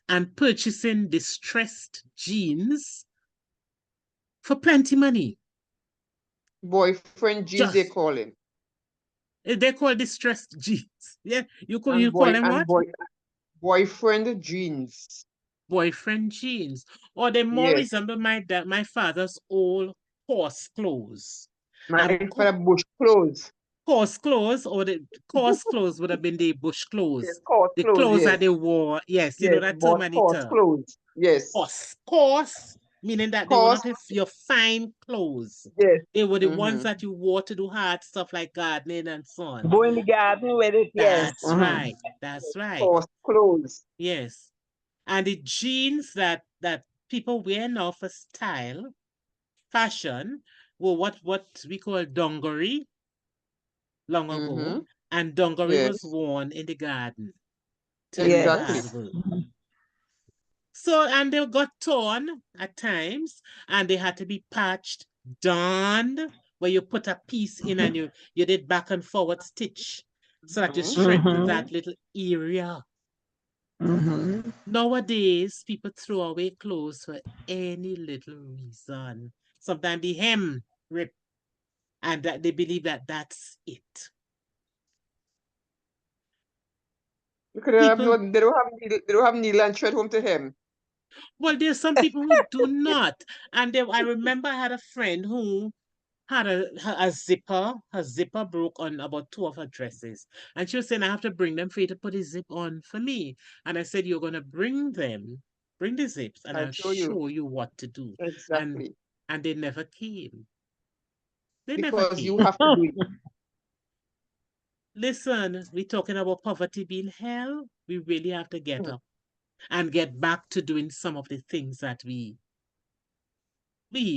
and purchasing distressed jeans for plenty money. Boyfriend jeans, they call him. They call distressed jeans. Yeah, you call them what? Boyfriend jeans. Boyfriend jeans. Or they more resemble my father's old horse clothes. My father bush clothes. Horse clothes, or the coarse clothes would have been the bush clothes. Yes, coarse the clothes, clothes yes. that they wore. Yes, you know that term, Anita. Coarse clothes, yes. Coarse, meaning that they were not your fine clothes. Yes. They were the ones that you wore to do hard stuff like gardening and so on. Go in the garden with it, yes. That's right. That's right. Coarse clothes. Yes. And the jeans that people wear now for style, fashion, were what we call dungaree long ago. And dungaree was worn in the garden. Exactly. So, and they got torn at times, and they had to be patched, darned, where you put a piece in and you did back and forward stitch so that you strengthen that little area. Nowadays, people throw away clothes for any little reason. Sometimes the hem rip, and that they believe that that's it. Because they don't have needle and thread home to hem. Well, there's some people who do not. And I remember I had a friend who had a zipper. Her zipper broke on about 2 of her dresses. And she was saying, I have to bring them for you to put a zip on for me. And I said, you're going to bring the zips, and I'll show you what to do. Exactly. And they never came. Because you have to do it. Listen, we're talking about poverty being hell. We really have to get up and get back to doing some of the things that we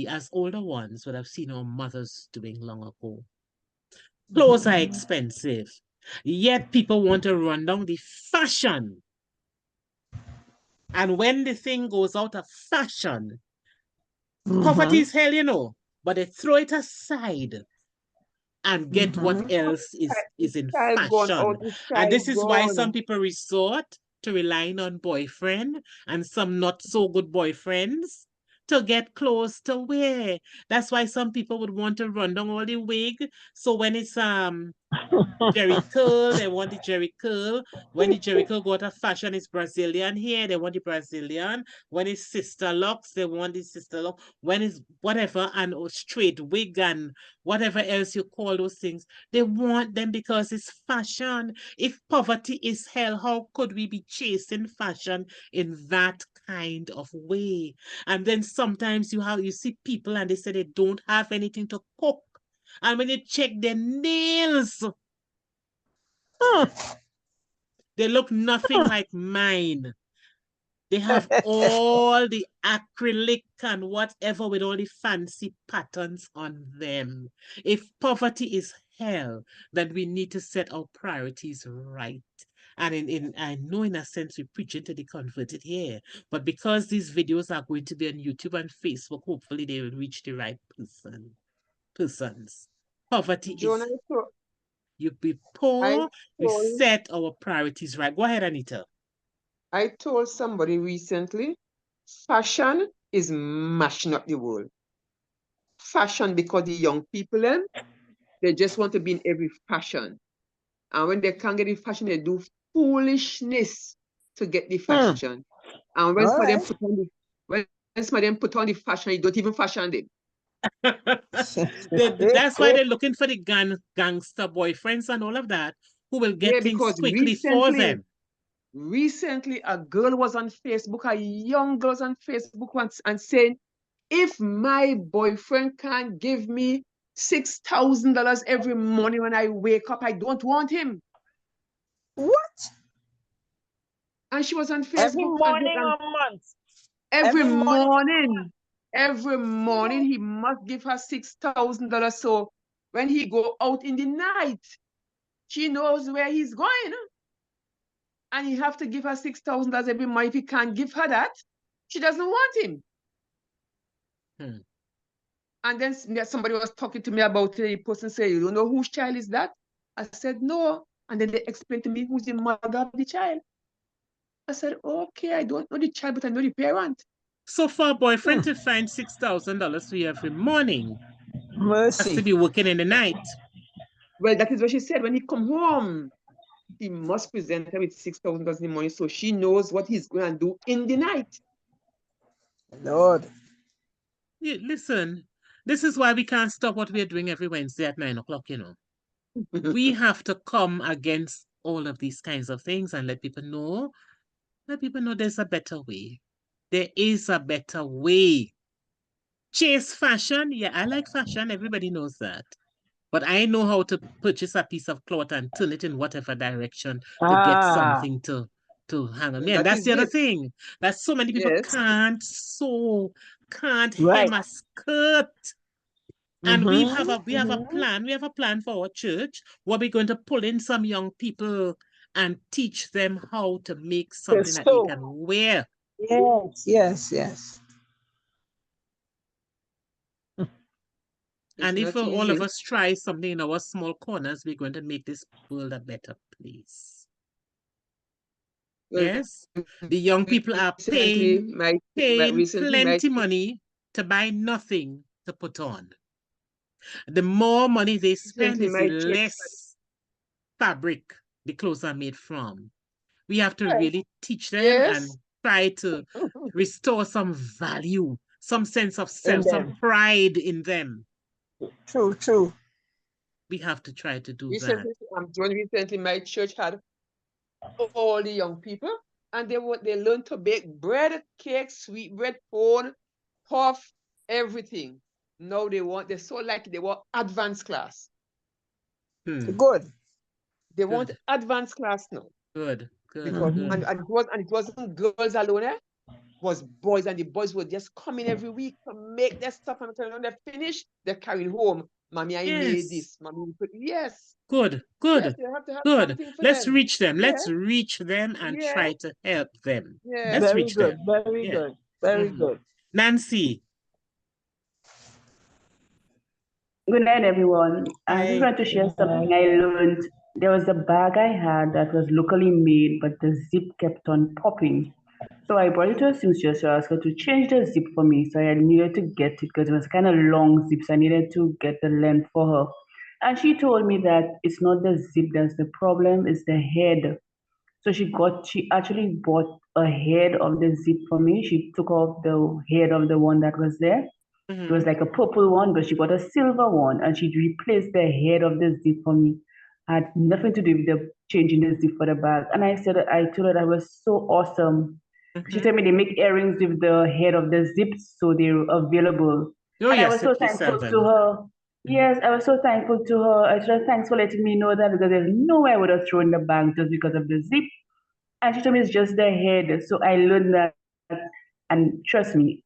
as older ones would have seen our mothers doing long ago. Clothes are expensive, yet people want to run down the fashion. And when the thing goes out of fashion, poverty is hell, but they throw it aside and get what else is in fashion. And this is why some people resort to relying on boyfriend and some not so good boyfriends to get clothes to wear. That's why some people would want to run down all the wig. So when it's Jerry curl, they want the Jerry curl. When the Jerry curl go out of fashion, it's Brazilian hair, they want the Brazilian. When it's sister locks, they want the sister lock. When it's whatever, and straight wig and whatever else you call those things, they want them because it's fashion. If poverty is hell, how could we be chasing fashion in that kind of way? And then sometimes you see people and they say they don't have anything to cook. And when you check their nails, they look nothing like mine. They have all the acrylic and whatever with all the fancy patterns on them. If poverty is hell, then we need to set our priorities right. And I know in a sense we're preaching to the converted here, but because these videos are going to be on YouTube and Facebook, hopefully they will reach the right persons. Poverty Joan, is you be poor, we told set our priorities right. Go ahead, Anita. I told somebody recently, fashion is mashing up the world. Fashion because the young people, they just want to be in every fashion. And when they can't get the fashion, they do foolishness to get the fashion. And when some of them put on the fashion, you don't even fashion them. That's why they're looking for the gangster boyfriends and all of that who will get things quickly for them. Recently, a girl was on Facebook, a young girl was on Facebook once and saying, if my boyfriend can't give me $6,000 every morning when I wake up, I don't want him. What? And she was on Facebook. Every morning or month? Every morning. Every morning he must give her $6,000. So when he go out in the night, she knows where he's going. And he have to give her $6,000 every month. If he can't give her that, she doesn't want him. And then somebody was talking to me about it. The person said, you don't know whose child is that? I said, no. And then they explained to me who's the mother of the child. I said, okay, I don't know the child, but I know the parent. So for a boyfriend to find $6,000 for you every morning, Mercy. has to be working in the night. Well, that is what she said. When he come home, he must present her with $6,000 in the morning so she knows what he's going to do in the night. Lord. Yeah, listen, this is why we can't stop what we're doing every Wednesday at 9 o'clock, you know. We have to come against all of these kinds of things and let people know there's a better way. There is a better way. Chase fashion. Yeah, I like fashion. Everybody knows that. But I know how to purchase a piece of cloth and turn it in whatever direction to get something to hang on me. And that's the other thing. That so many people can't sew, can't hem a skirt. And we have a plan. We have a plan for our church where we're going to pull in some young people and teach them how to make something that they can wear. Yes. And if all of us try something in our small corners, we're going to make this world a better place. Yes, the young people are paying plenty money to buy nothing to put on. The more money they spend is the less fabric the clothes are made from. We have to really teach them and try to restore some value, some sense of self, some pride in them. True. We have to try to do recently, recently, my church had all the young people, and they learned to bake bread, cake, sweet bread, corn, puff, everything. Now they're so lucky they want advanced class. Good. They want advanced class now. Good. Because, and it wasn't girls alone, it was boys, and the boys would just come in every week to make their stuff, and when they're finished, they're carrying home. Mommy, I made this. Mommy, yes. Good. Yes, good. Let's reach them. Let's reach them and try to help them. Let's reach them. Very good. Nancy. Good night, everyone. I just want to share something I learned. There was a bag I had that was locally made, but the zip kept on popping. So I brought it to a seamstress to ask her to change the zip for me. So I needed to get it because it was kind of long zip. So I needed to get the length for her. And she told me that it's not the zip that's the problem, it's the head. So she actually bought a head of the zip for me. She took off the head of the one that was there. It was like a purple one, but she got a silver one, and she replaced the head of the zip for me. Had nothing to do with the changing the zip for the bag. And I told her that was so awesome. She told me they make earrings with the head of the zip, so they're available. Oh, And I yes, was so they sell thankful to them. her. Yes, I was so thankful to her. I told her, thanks for letting me know that, because there's no way I would have thrown the bag just because of the zip. And she told me it's just the head. So I learned that, and trust me,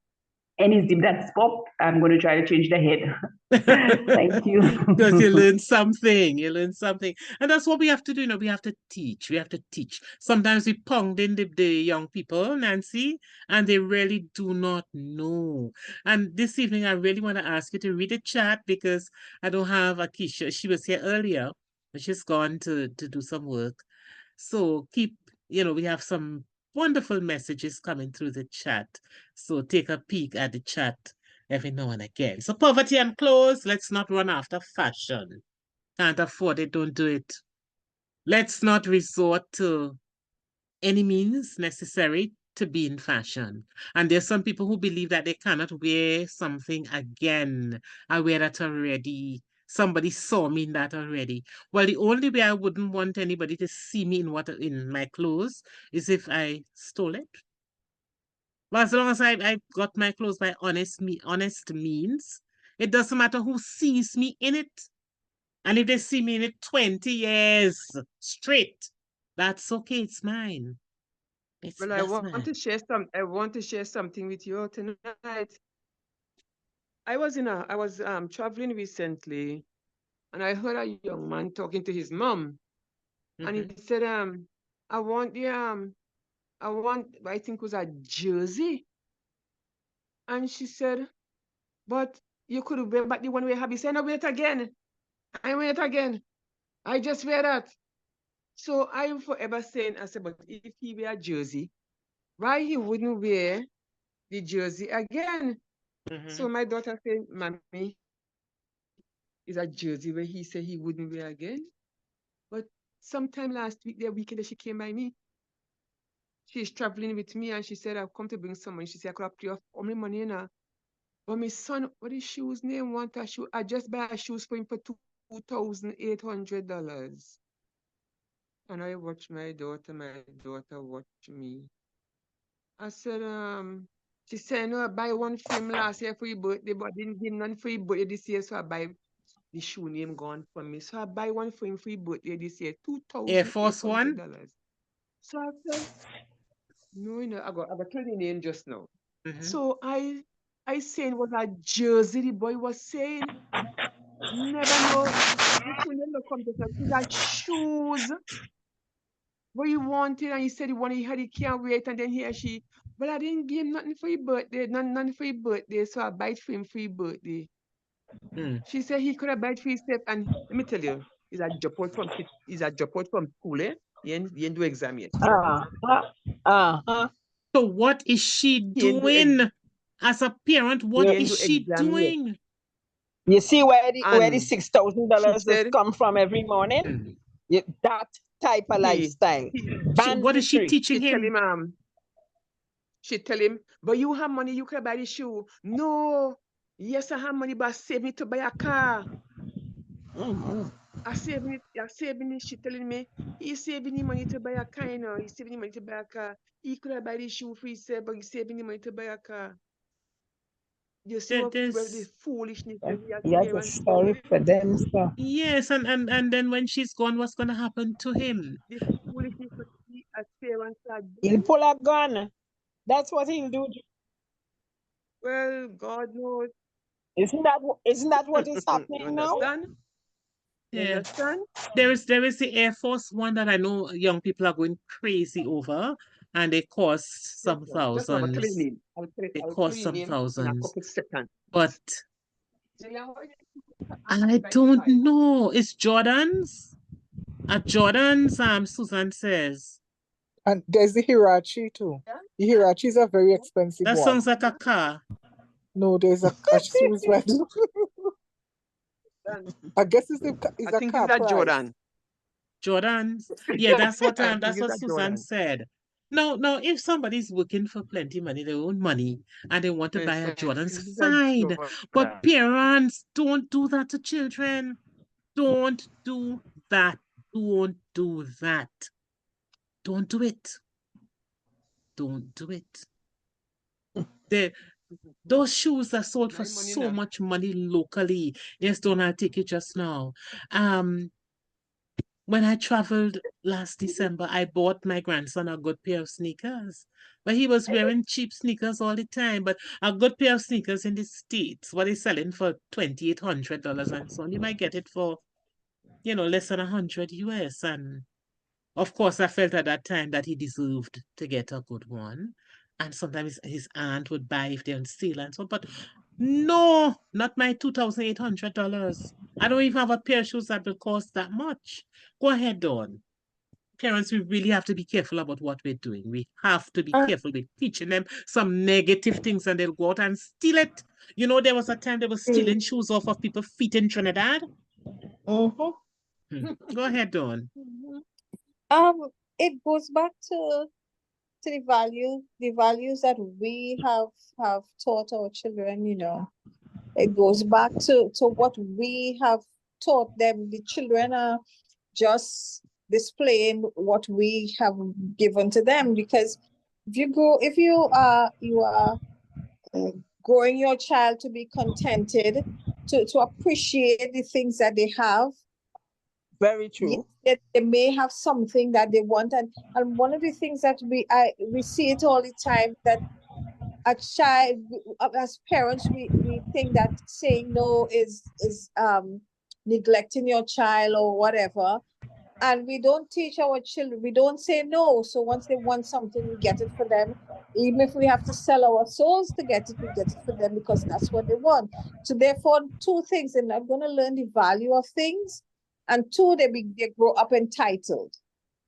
any zip that's popped, I'm going to try to change the head. Thank you. Because you learn something, and that's what we have to do. We have to teach. Sometimes we pound in the young people, Nancy, and they really do not know. And this evening, I really want to ask you to read the chat, because I don't have Akisha. She was here earlier, but she's gone to do some work. So we have some wonderful messages coming through the chat. So take a peek at the chat every now and again. So poverty and clothes, let's not run after fashion. Can't afford it, don't do it. Let's not resort to any means necessary to be in fashion. And there's some people who believe that they cannot wear something again. I wear that already. Somebody saw me in that already. Well, the only way I wouldn't want anybody to see me in my clothes is if I stole it. But as long as I got my clothes by honest means, it doesn't matter who sees me in it. And if they see me in it 20 years straight, that's okay. It's mine. Well, I want to share something with you tonight. I was traveling recently, and I heard a young man talking to his mom, and he said, I want I think it was a jersey. And she said, but you could wear back the one we have. He said, no, wear it again. I wear it again. I just wear that. So I'm forever saying, I said, but if he wear a jersey, why he wouldn't wear the jersey again? So my daughter said, Mommy, is a jersey where he said he wouldn't wear again. But sometime last week, the weekend, she came by me. She's traveling with me, and she said, I've come to bring some money. She said, I could have paid off all my money now. But my son, what is shoes name? Want a shoe? I just buy shoes for him for $2,800. And I watch my daughter watch me. I said, she said, no, I buy one for him last year for your birthday, but I didn't give none for your birthday this year, so I buy the shoe name gone for me. So I buy one for him for your birthday this year, Air Force One. $2,800. So I said, no, I got tell the name just now. So I saying was a jersey, the boy was saying, never know. The shoe never come to it's a shoes. What you wanted, and he said he can't wait, and then he or she, but I didn't give him nothing for your birthday, nothing for your birthday, so I buy it for him for your birthday. She said he could have buy it for himself, and let me tell you, he's a dropout from school, eh? He ain't do exam yet. So what is she doing as a parent? What is she doing? You see where the $6,000 has come from every morning? That type of lifestyle. What is she teaching him? She tell him, but you have money, you can buy the shoe. No, yes, I have money, but I save it to buy a car. I saving it. She telling me, he's saving the money to buy a car, he's saving the money to buy a car. He could have buy the shoe for himself, but he's saving the money to buy a car. You see what the foolishness a story for them, sir. Yes, and then when she's gone, what's going to happen to him? The foolishness as parents are doing. He'll pull a gun. That's what he'll do. Well, God knows. Isn't that what is happening now? Yeah. There is the Air Force One that I know young people are going crazy over, and they cost some thousands. They cost some thousands. But I don't know. It's Jordans? At Jordans, Susan says. And there's the Hirachi too. The Hirachi is a very expensive one. That sounds like a car. No, there's a shoes right. I guess it's I a think car it's that price. Jordan. Jordans. Yeah, that's what I think it's that Susan Jordan. said. No, if somebody's working for plenty money, their own money, and they want to buy a Jordan's, It's that fine. But Jordan. parents, don't do that to children. Don't do that. Don't do that. Don't do it. Don't do it. Those shoes are sold for My money so now. much money locally. Yes, don't I take it just now. When I traveled last December, I bought my grandson a good pair of sneakers. But he was wearing cheap sneakers all the time. But a good pair of sneakers in the States, what is selling for $2,800 and so on, you might get it for, less than 100 US. And of course, I felt at that time that he deserved to get a good one. And sometimes his aunt would buy if they're on sale and so on. But no, not my $2,800. I don't even have a pair of shoes that will cost that much. Go ahead, Dawn. Parents, we really have to be careful about what we're doing. We have to be careful with teaching them some negative things and they'll go out and steal it. There was a time they were stealing shoes off of people's feet in Trinidad. Go ahead, Dawn. It goes back to the values that we have taught our children, It goes back to what we have taught them. The children are just displaying what we have given to them, because if you are growing your child to be contented, to appreciate the things that they have. Very true. They may have something that they want, and one of the things that we see it all the time, that a child, as parents, we think that saying no is neglecting your child or whatever, and we don't teach our children. We don't say no. So once they want something, we get it for them. Even if we have to sell our souls to get it, we get it for them because that's what they want. So therefore, two things: they're not going to learn the value of things, and two, they grow up entitled.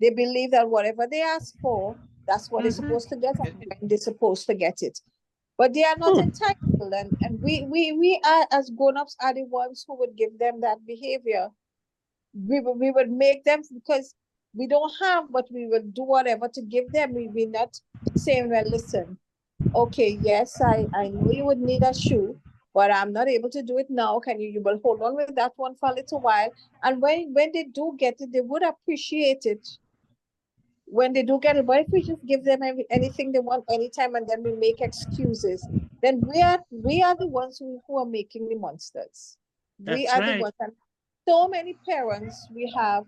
They believe that whatever they ask for, that's what they're supposed to get, and when they're supposed to get it. But they are not entitled, and we are, as grown-ups, are the ones who would give them that behavior. We would make them, because we don't have, but we will do whatever to give them. We're not saying, well, listen, okay, yes, I know you would need a shoe, but I'm not able to do it now. You will hold on with that one for a little while. And when they do get it, they would appreciate it when they do get it. But if we just give them anything they want anytime, and then we make excuses, then we are the ones who are making the monsters. We are the ones. And so many parents we have,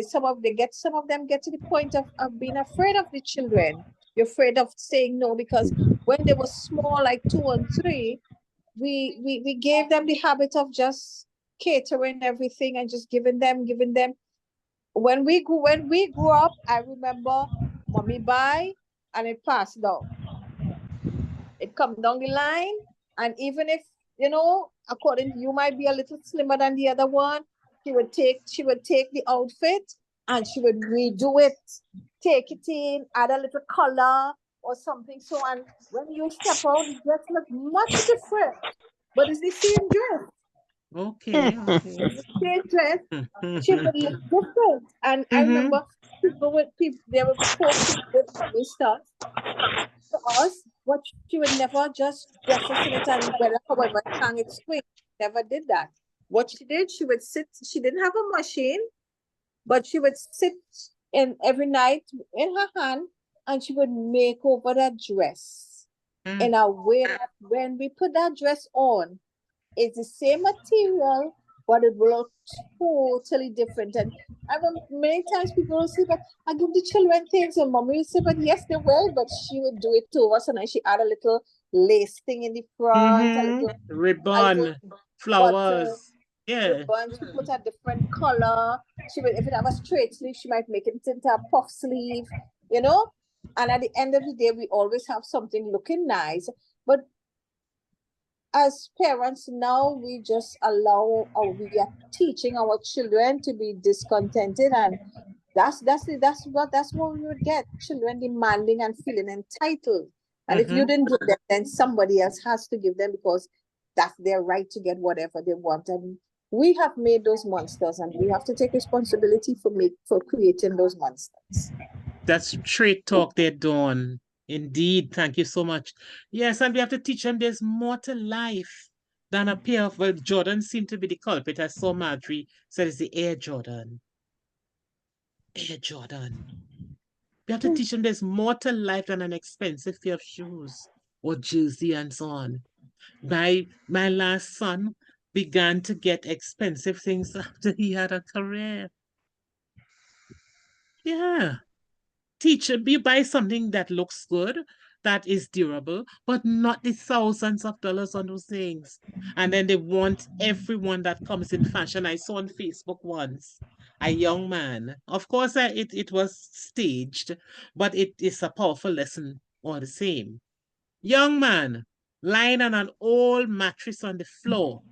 some of them get to the point of being afraid of the children. You're afraid of saying no, because when they were small, like 2 and 3, we gave them the habit of just catering everything and just giving them. When we grew up, I remember mommy buy and it passed down. It come down the line, and even if according, you might be a little slimmer than the other one, she would take the outfit and she would redo it, take it in, add a little color or something. So, and when you step out, the dress looks much different, but it's the same dress. Okay. The same dress, she would look different. And I remember there were folks with mommy stuff to us, but she would never just dress us in it and wear it however hang it swing. Never did that. What she did, she would sit, she didn't have a machine, but she would sit in every night in her hand, and she would make over that dress in a way that when we put that dress on, it's the same material, but it will look totally different. And I remember many times people will say, but I give the children things, and mommy will say, but yes, they will, but she would do it to us, and then she add a little lace thing in the front, a little ribbon, flowers. Yeah. Ribbon, she put a different color. She would, if it have a straight sleeve, she might make it into a puff sleeve, And at the end of the day, we always have something looking nice. But as parents now, we just we are teaching our children to be discontented, and that's what we would get: children demanding and feeling entitled. And if you didn't give them, then somebody else has to give them, because that's their right to get whatever they want. And We have made those monsters, and we have to take responsibility for creating those monsters. That's straight talk there, Dawn. Indeed. Thank you so much. Yes, and we have to teach them there's more to life than a pair of, well, Jordan seemed to be the culprit. I saw Marjorie said it's the Air Jordan. Air Jordan. We have to teach them there's more to life than an expensive pair of shoes or jersey and so on. My last son began to get expensive things after he had a career. Yeah. Teacher, you buy something that looks good, that is durable, but not the thousands of dollars on those things. And then they want everyone that comes in fashion. I saw on Facebook once a young man. Of course, it was staged, but it is a powerful lesson all the same. Young man lying on an old mattress on the floor,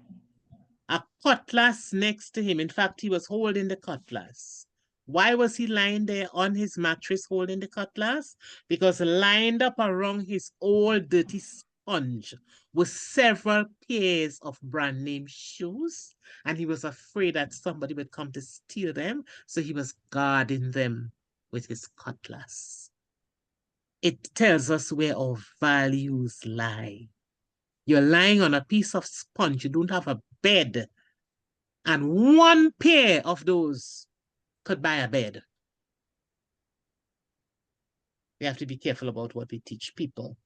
a cutlass next to him. In fact, he was holding the cutlass. Why was he lying there on his mattress holding the cutlass? Because lined up around his old dirty sponge were several pairs of brand name shoes, and he was afraid that somebody would come to steal them, so he was guarding them with his cutlass. It tells us where our values lie. You're lying on a piece of sponge. You don't have a bed. And one pair of those could buy a bed. We have to be careful about what we teach people.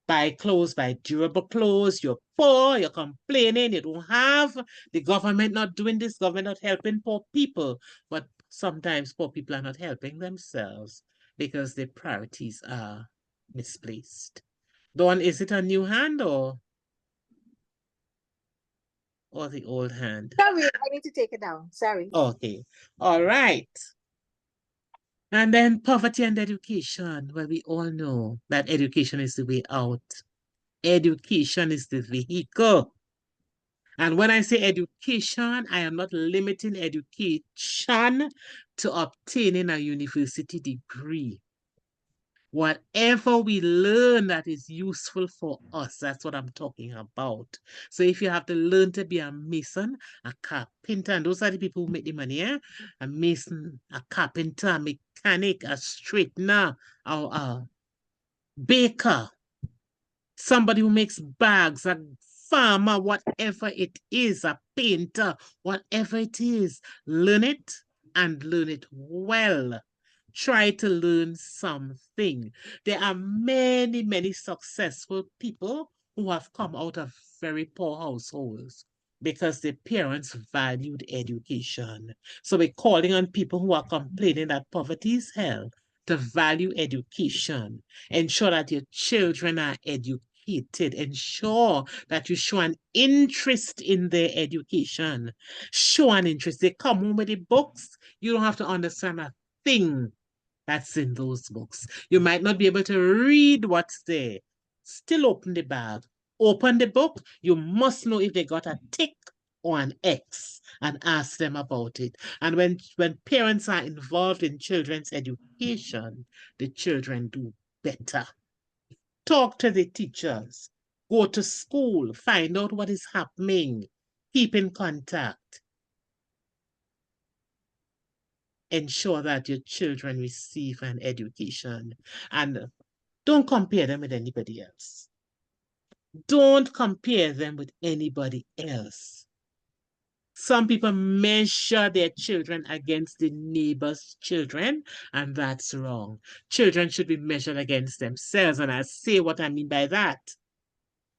Buy clothes, buy durable clothes. You're poor, you're complaining, you don't have. The government not doing this, government not helping poor people. But sometimes poor people are not helping themselves because their priorities are misplaced. Dawn, is it a new hand or the old hand? Sorry, I need to take it down. Sorry. Okay. All right. And then poverty and education. Well, we all know that education is the way out. Education is the vehicle. And when I say education, I am not limiting education to obtaining a university degree. Whatever we learn that is useful for us, that's what I'm talking about. So if you have to learn to be a mason, a carpenter, and those are the people who make the money, eh? A mason, a carpenter, a mechanic, a straightener, a baker, somebody who makes bags, a farmer, whatever it is, a painter, whatever it is, learn it and learn it well. Try to learn something. There are many, many successful people who have come out of very poor households because their parents valued education. So we're calling on people who are complaining that poverty is hell to value education. Ensure that your children are educated. Ensure that you show an interest in their education. Show an interest. They come home with the books. You don't have to understand a thing that's in those books. You might not be able to read what's there. Still open the bag. Open the book. You must know if they got a tick or an X and ask them about it. And when parents are involved in children's education, the children do better. Talk to the teachers. Go to school. Find out what is happening. Keep in contact. Ensure that your children receive an education and don't compare them with anybody else. Don't compare them with anybody else. Some people measure their children against the neighbor's children, and that's wrong. Children should be measured against themselves, and I'll say what I mean by that.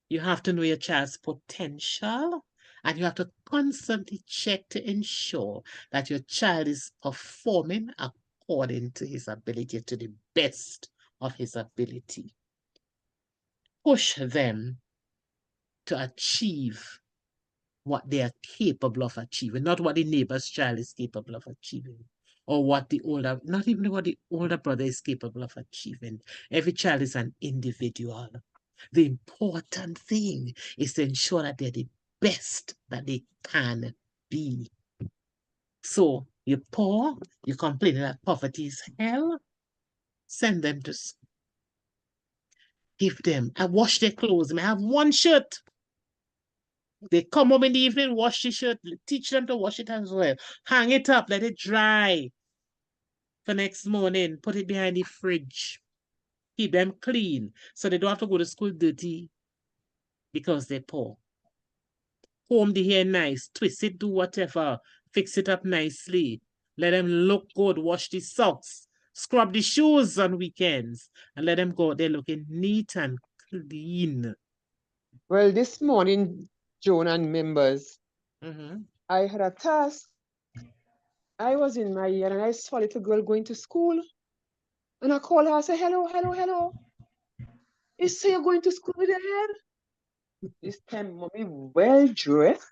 You have to know your child's potential, and you have to constantly check to ensure that your child is performing according to his ability, to the best of his ability. Push them to achieve what they are capable of achieving, not what the neighbor's child is capable of achieving, or not even what the older brother is capable of achieving. Every child is an individual. The important thing is to ensure that they're the best that they can be. So you're poor, you're complaining that poverty is hell, send them to school. Give them, and wash their clothes. They may have one shirt. They come home in the evening, wash the shirt, teach them to wash it as well. Hang it up, let it dry for next morning. Put it behind the fridge. Keep them clean so they don't have to go to school dirty because they're poor. Comb the hair nice, twist it, do whatever, fix it up nicely. Let them look good, wash the socks, scrub the shoes on weekends, and let them go out there looking neat and clean. Well, this morning, Joan and members, I had a task. I was in my yard and I saw a little girl going to school. And I called her, I said, hello, hello, hello. You say you're going to school with your hair? This time, mommy, well dressed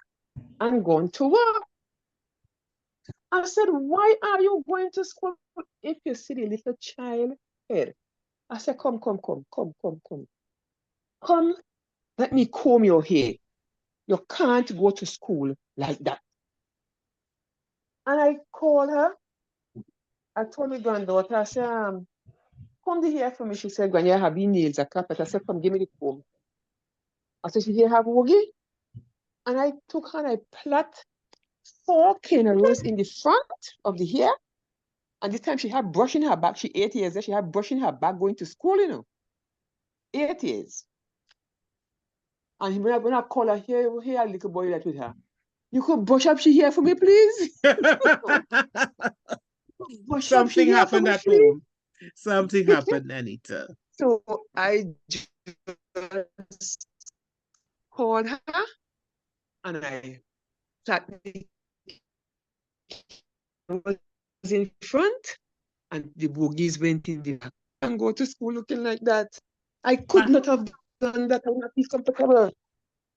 and going to work. I said, why are you going to school if you see the little child head? I said, come. Come, let me comb your hair. You can't go to school like that. And I called her. I told my granddaughter, I said, comb the hair for me. She said, Granny, I have your nails, a carpet. I said, come, give me the comb. I said, she here have woogie. And I took her and I plait 4 cane rows in the front of the hair. And this time she had brush in her back. She 8 years there. She had brush in her back going to school, you know. 8 years. And when I call her, here, little boy that with her. You could brush up she hair for me, please. Something happened at home. Something happened, Anita. So I just called her and I sat was in front and the boogies went in the back and go to school looking like that. I could not have done that. I would not be comfortable.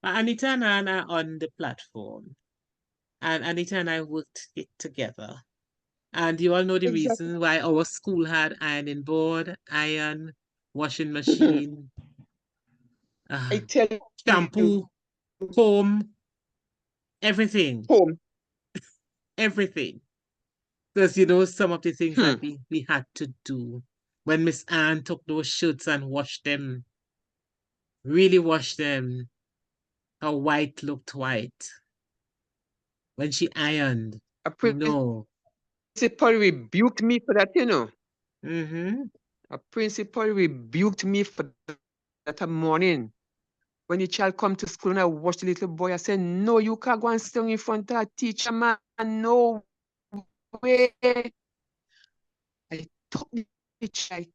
Anita and I are on the platform. And Anita and I worked it together. And you all know the reason why our school had ironing board, iron, washing machine, I tell shampoo, comb, everything. Comb. Everything. Because, you know, some of the things that we had to do. When Miss Anne took those shirts and washed them, really washed them, her white looked white. When she ironed, no. Principal rebuked me for that, you know. A principal rebuked me for that morning. When the child come to school and I watched the little boy, I said, no, you can't go and stand in front of a teacher, man. No way. I took the child,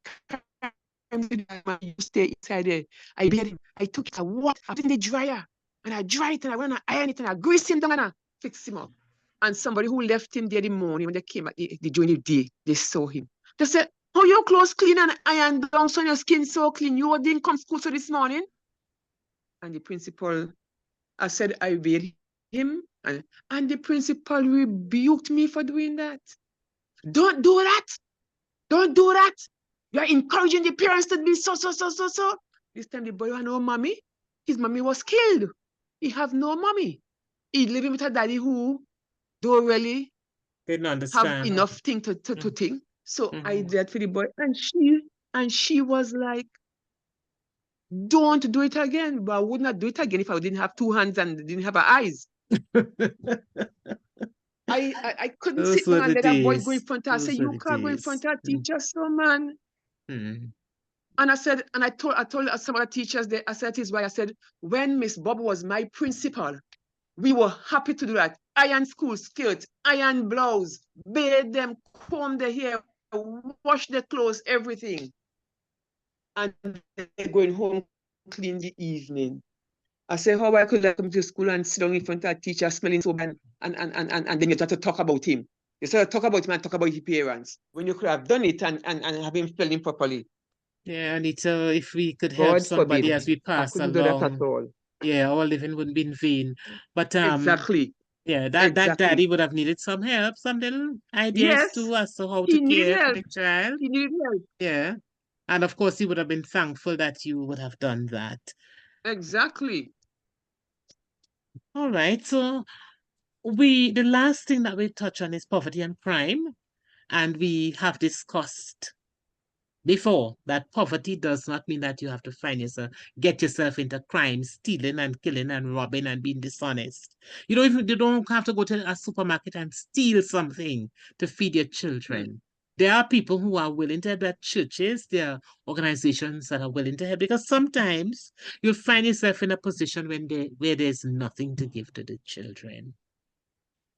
you stay inside there. I beat him. I took it, I put it in the dryer, and I dry it, and I went and iron it, and I grease him down, and I fix him up. And somebody who left him there the morning, when they came at during the day, they saw him. They said, oh, your clothes clean and iron down, so your skin so clean. You didn't come to school so this morning? And the principal, I said, I obeyed him. And the principal rebuked me for doing that. Don't do that. Don't do that. You're encouraging the parents to be so. This time the boy had no mommy. His mommy was killed. He have no mommy. He living with a daddy who don't really didn't understand. Have enough thing to think. So I did that for the boy. And she was like, don't do it again. But I would not do it again if I didn't have 2 hands and didn't have eyes. I couldn't sit down and let that boy go in front of her. I said, you can't go in front of a teacher, so man. And I said, and I told some of the teachers there, I said this why I said, when Miss Bob was my principal, we were happy to do that. Iron school skirts, iron blouse, bathe them, comb their hair, wash their clothes, everything. And they're going home clean the evening. I said, how I could I come to school and sit down in front of a teacher smelling so bad and then you have to talk about him. You start to talk about him and talk about his parents when you could have done it and have him spelling properly. Yeah, Anita, if we could help somebody as we pass along. Do that at all. Yeah, our living wouldn't be in vain. But exactly. Yeah, that daddy would have needed some help, some little ideas too as to how to care for the child. He needed help. Yeah. And of course he would have been thankful that you would have done that. Exactly. All right. So the last thing that we touch on is poverty and crime. And we have discussed before, that poverty does not mean that you have to get yourself into crime, stealing and killing and robbing and being dishonest. You don't have to go to a supermarket and steal something to feed your children. There are people who are willing to help. There are churches, there are organizations that are willing to help, because sometimes you'll find yourself in a position where there's nothing to give to the children.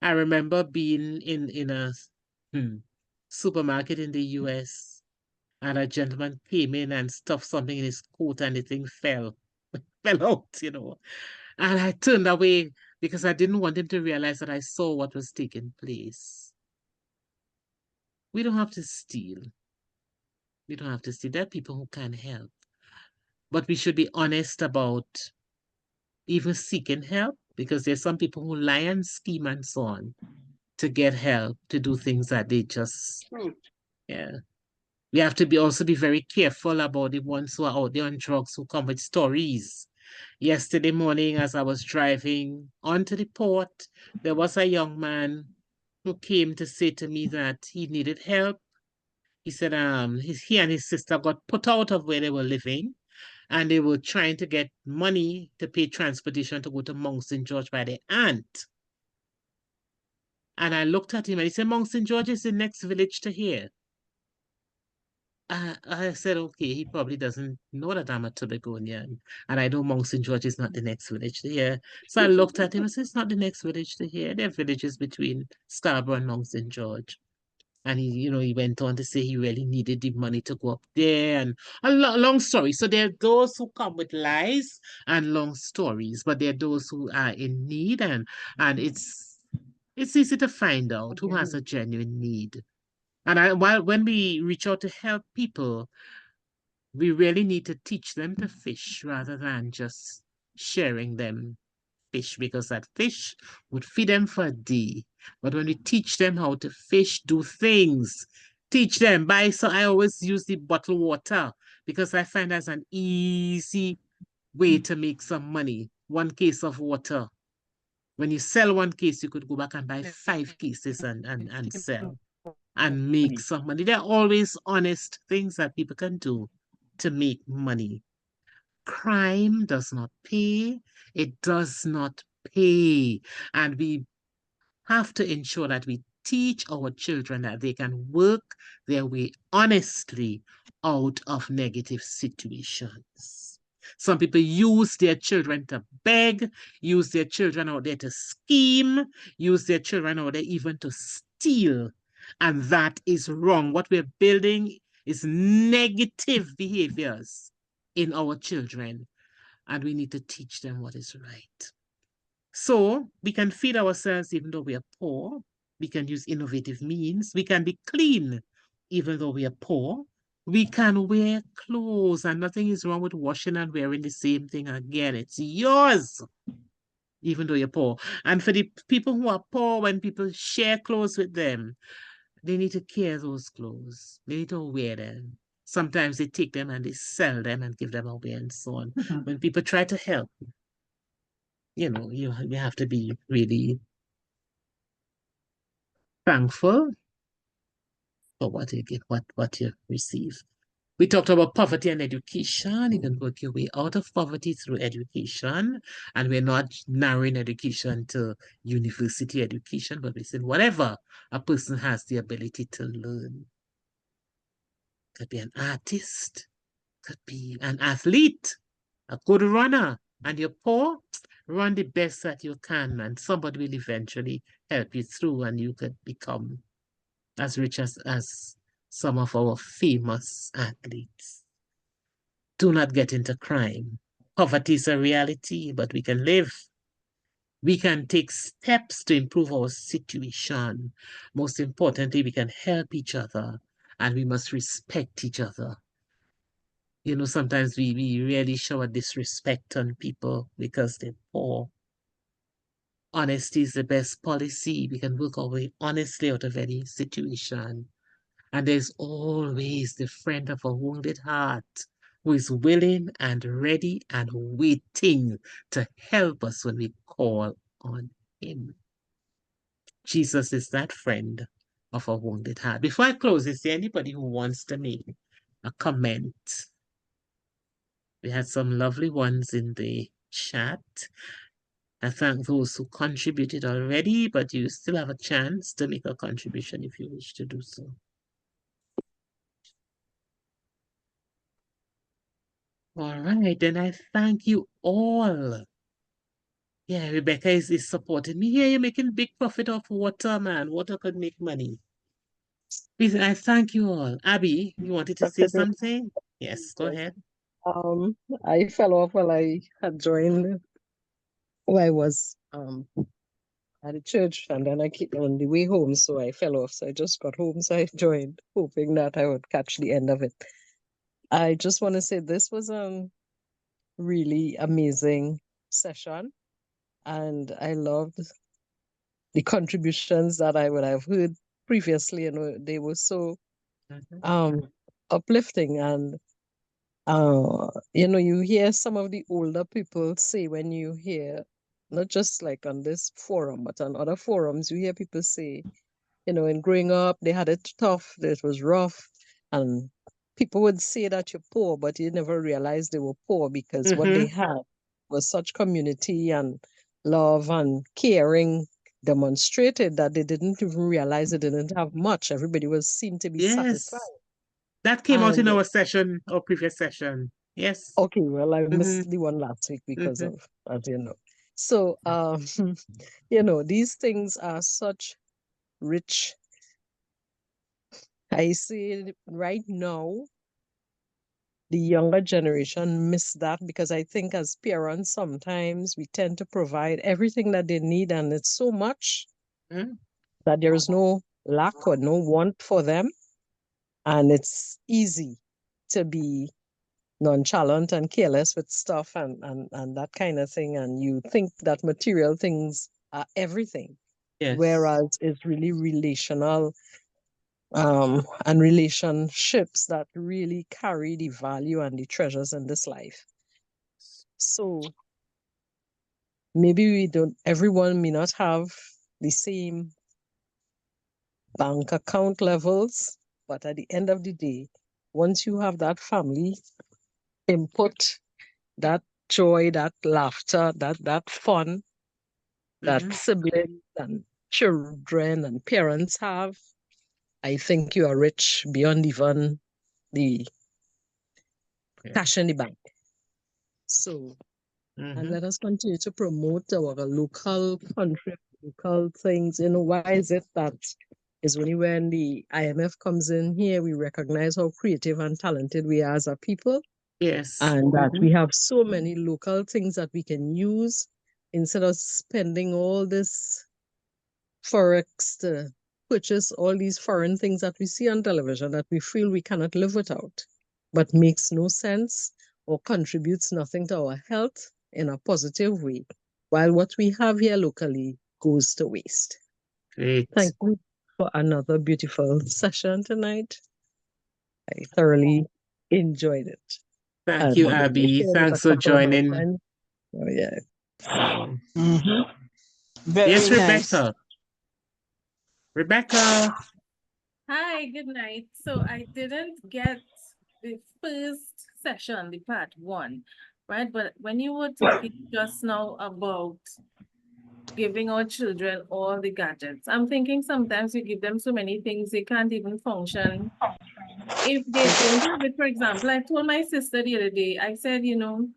I remember being in a supermarket in the US, and a gentleman came in and stuffed something in his coat, and the thing fell out, And I turned away because I didn't want him to realize that I saw what was taking place. We don't have to steal. We don't have to steal. There are people who can help. But we should be honest about even seeking help, because there's some people who lie and scheme and so on to get help, to do things that they just, yeah. We have to also be very careful about the ones who are out there on drugs, who come with stories. Yesterday morning, as I was driving onto the port, there was a young man who came to say to me that he needed help. He said he and his sister got put out of where they were living, and they were trying to get money to pay transportation to go to Mount St. George by their aunt. And I looked at him and he said, Mount St. George is the next village to here. I said, okay, he probably doesn't know that I'm a Tobagonian, and I know Mount St. George is not the next village to here. So I looked at him and said, it's not the next village to here. There are villages between Scarborough and Mount St. George. And he went on to say he really needed the money to go up there, and a long story. So there are those who come with lies and long stories, but there are those who are in need, and it's easy to find out who has a genuine need. And when we reach out to help people, we really need to teach them to fish rather than just sharing them fish, because that fish would feed them for a day. But when we teach them how to fish, do things, teach them, so I always use the bottled water, because I find that's an easy way to make some money. 1 case of water. When you sell 1 case, you could go back and buy 5 cases and sell and make some money. There are always honest things that people can do to make money. Crime does not pay. It does not pay. And we have to ensure that we teach our children that they can work their way honestly out of negative situations. Some people use their children to beg, use their children out there to scheme, use their children out there even to steal. And that is wrong. What we're building is negative behaviors in our children, and we need to teach them what is right. So we can feed ourselves even though we are poor. We can use innovative means. We can be clean even though we are poor. We can wear clothes, and nothing is wrong with washing and wearing the same thing again. It's yours, even though you're poor. And for the people who are poor, when people share clothes with them, they need to care those clothes. They need to wear them. Sometimes they take them and they sell them and give them away and so on. When people try to help, you have to be really thankful for what you get, what you receive. We talked about poverty and education. You can work your way out of poverty through education. And we're not narrowing education to university education, but we said whatever a person has the ability to learn. Could be an artist, could be an athlete, a good runner, and you're poor, run the best that you can, and somebody will eventually help you through, and you could become as rich as some of our famous athletes. Do not get into crime. Poverty is a reality, but we can live. We can take steps to improve our situation. Most importantly, we can help each other, and we must respect each other. Sometimes we really show a disrespect on people because they're poor. Honesty is the best policy. We can work our way honestly out of any situation. And there's always the friend of a wounded heart who is willing and ready and waiting to help us when we call on him. Jesus is that friend of a wounded heart. Before I close, is there anybody who wants to make a comment. We had some lovely ones in the chat. I thank those who contributed already, but you still have a chance to make a contribution if you wish to do so. All right, then I thank you all. Yeah, Rebecca is supporting me. Yeah, you're making big profit off water, man. Water could make money. Please, I thank you all. Abby, you wanted to say something? Yes, go ahead. I fell off while I had joined. Well, I was at the church, and then I keep on the way home, so I fell off. So I just got home, so I joined, hoping that I would catch the end of it. I just want to say this was really amazing session, and I loved the contributions that I would have heard previously, and they were so uplifting. And you hear some of the older people say, when you hear, not just like on this forum, but on other forums, you hear people say, in growing up, they had it tough, it was rough, and people would say that you're poor, but you never realized they were poor because what they had was such community and love and caring demonstrated that they didn't even realize they didn't have much. Everybody seemed to be satisfied. That came out in our session, our previous session. Yes. Okay, well, I missed the one last week because of, as you know. So, these things are such rich. I see right now, the younger generation miss that because I think as parents, sometimes we tend to provide everything that they need, and it's so much that there is no lack or no want for them. And it's easy to be nonchalant and careless with stuff and that kind of thing. And you think that material things are everything. Yes. Whereas it's really relational and relationships that really carry the value and the treasures in this life. So maybe everyone may not have the same bank account levels, but at the end of the day, once you have that family input, that joy, that laughter, that fun, that siblings and children and parents have, I think you are rich beyond even the cash in the bank. So, and let us continue to promote our local country, local things. Why is it that is only when the IMF comes in here, we recognize how creative and talented we are as a people. Yes. And that we have so many local things that we can use instead of spending all this forex to purchase all these foreign things that we see on television that we feel we cannot live without, but makes no sense or contributes nothing to our health in a positive way, while what we have here locally goes to waste. Great. Thank you for another beautiful session tonight. I thoroughly enjoyed it. Thank you, Abby. Thanks for joining. Oh, yeah. Yes, Rebecca. Rebecca. Hi, good night. So I didn't get the first session, the part 1, right? But when you were talking just now about giving our children all the gadgets, I'm thinking sometimes we give them so many things they can't even function. If they don't have it, for example, I told my sister the other day, I said, do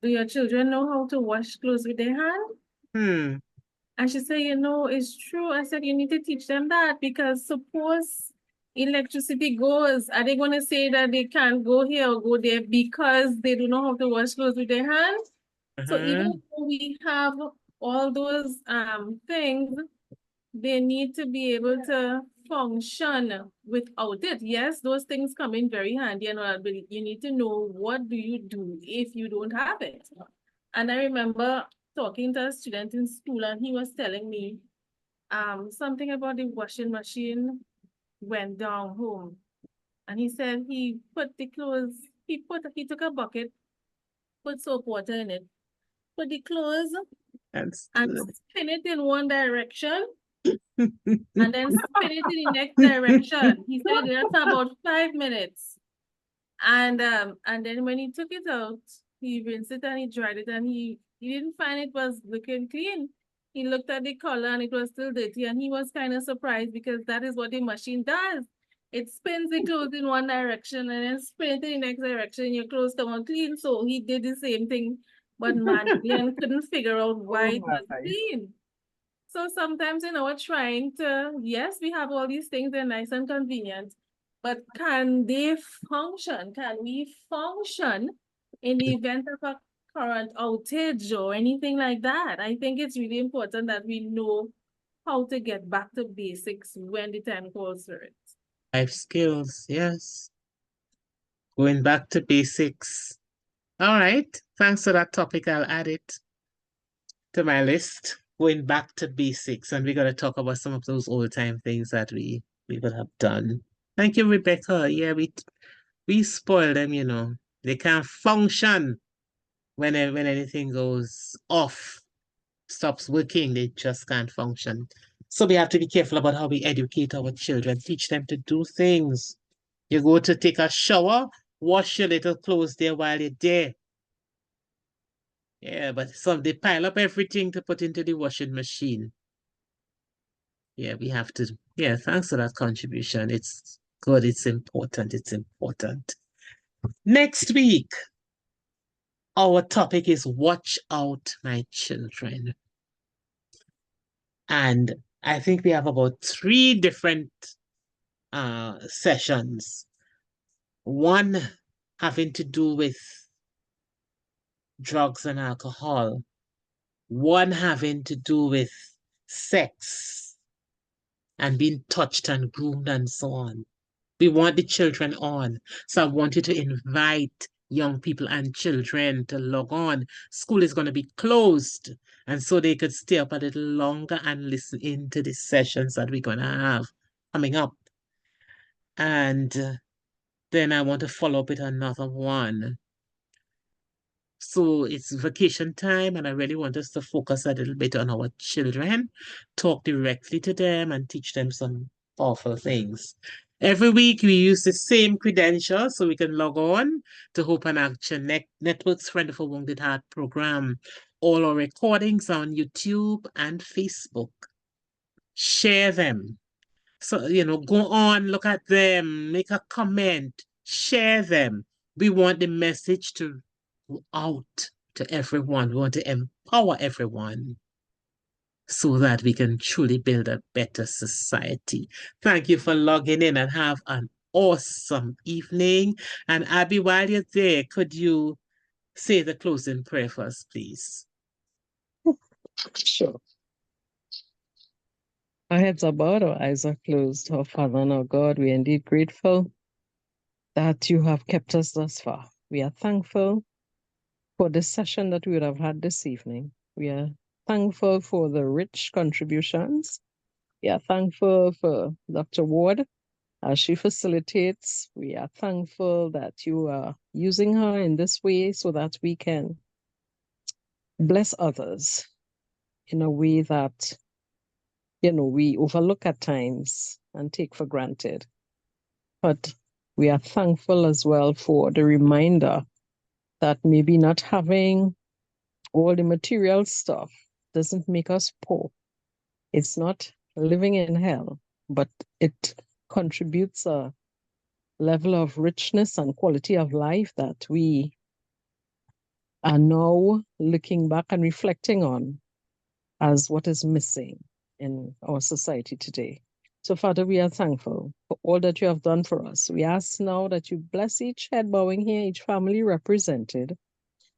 your children know how to wash clothes with their hand? And she said, it's true. I said, you need to teach them that, because suppose electricity goes, are they going to say that they can't go here or go there because they don't know how to wash clothes with their hands? So even though we have all those things, they need to be able to function without it. Yes, those things come in very handy, but you need to know, what do you do if you don't have it? And I remember talking to a student in school, and he was telling me something about the washing machine went down home. And he said he put the clothes, he took a bucket, put soap water in it, put the clothes and spin it in one direction and then spin it in the next direction. He said that's about 5 minutes. And then when he took it out, he rinsed it and he dried it, and he didn't find it was looking clean. He looked at the color and it was still dirty, and he was kind of surprised because that is what the machine does. It spins the clothes in one direction and then spins it in the next direction. Your clothes come out clean. So he did the same thing, but manually, and couldn't figure out why it was clean. So sometimes, we're trying to, yes, we have all these things, they're nice and convenient, but can they function? Can we function in the event of a current outage or anything like that? I think it's really important that we know how to get back to basics when the time calls for it. Life skills, yes. Going back to basics. All right. Thanks for that topic. I'll add it to my list. Going back to basics. And we're going to talk about some of those old-time things that we would have done. Thank you, Rebecca. Yeah, we spoil them, They can't function when anything goes off, stops working. They just can't function. So we have to be careful about how we educate our children, teach them to do things. You go to take a shower, wash your little clothes there while you're there. Yeah, but they pile up everything to put into the washing machine. Yeah, we have to, thanks for that contribution. It's good, it's important, Next week, our topic is Watch Out, My Children. And I think we have about 3 different sessions. One having to do with drugs and alcohol. One having to do with sex and being touched and groomed and so on. We want the children on. So I want you to invite young people and children to log on. School is going to be closed. And so they could stay up a little longer and listen into the sessions that we're going to have coming up. And then I want to follow up with another one. So it's vacation time, and I really want us to focus a little bit on our children, talk directly to them, and teach them some powerful things. Every week, we use the same credentials, so we can log on to Hope and Action Network's Friend of a Wounded Heart program. All our recordings are on YouTube and Facebook. Share them. So, go on, look at them, make a comment, share them. We want the message to go out to everyone. We want to empower everyone so that we can truly build a better society. Thank you for logging in, and have an awesome evening. And Abby, while you're there, could you say the closing prayer for us, please? Sure. Our heads are bowed, our eyes are closed. Our Father and our God, we are indeed grateful that you have kept us thus far. We are thankful for this session that we would have had this evening. We are thankful for the rich contributions. We are thankful for Dr. Ward as she facilitates. We are thankful that you are using her in this way so that we can bless others in a way that we overlook at times and take for granted. But we are thankful as well for the reminder that maybe not having all the material stuff doesn't make us poor. It's not living in hell, but it contributes a level of richness and quality of life that we are now looking back and reflecting on as what is missing in our society today. So, Father, we are thankful for all that you have done for us. We ask now that you bless each head bowing here, each family represented,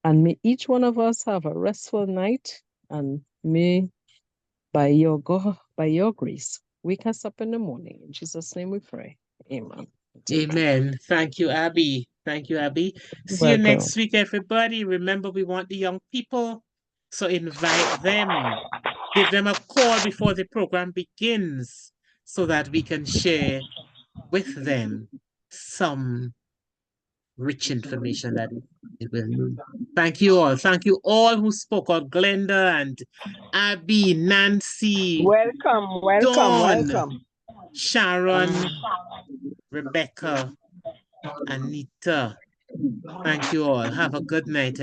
and may each one of us have a restful night, and may, by your grace, wake us up in the morning. In Jesus' name we pray. Amen. Amen. Thank you, Abby. Thank you, Abby. See you next week, everybody. Remember, we want the young people, so invite them. Give them a call before the program begins so that we can share with them some rich information that it will need. Thank you all. Thank you all who spoke out. Glenda and Abby, Nancy. Welcome, Dawn, welcome. Sharon, Rebecca, Anita. Thank you all. Have a good night.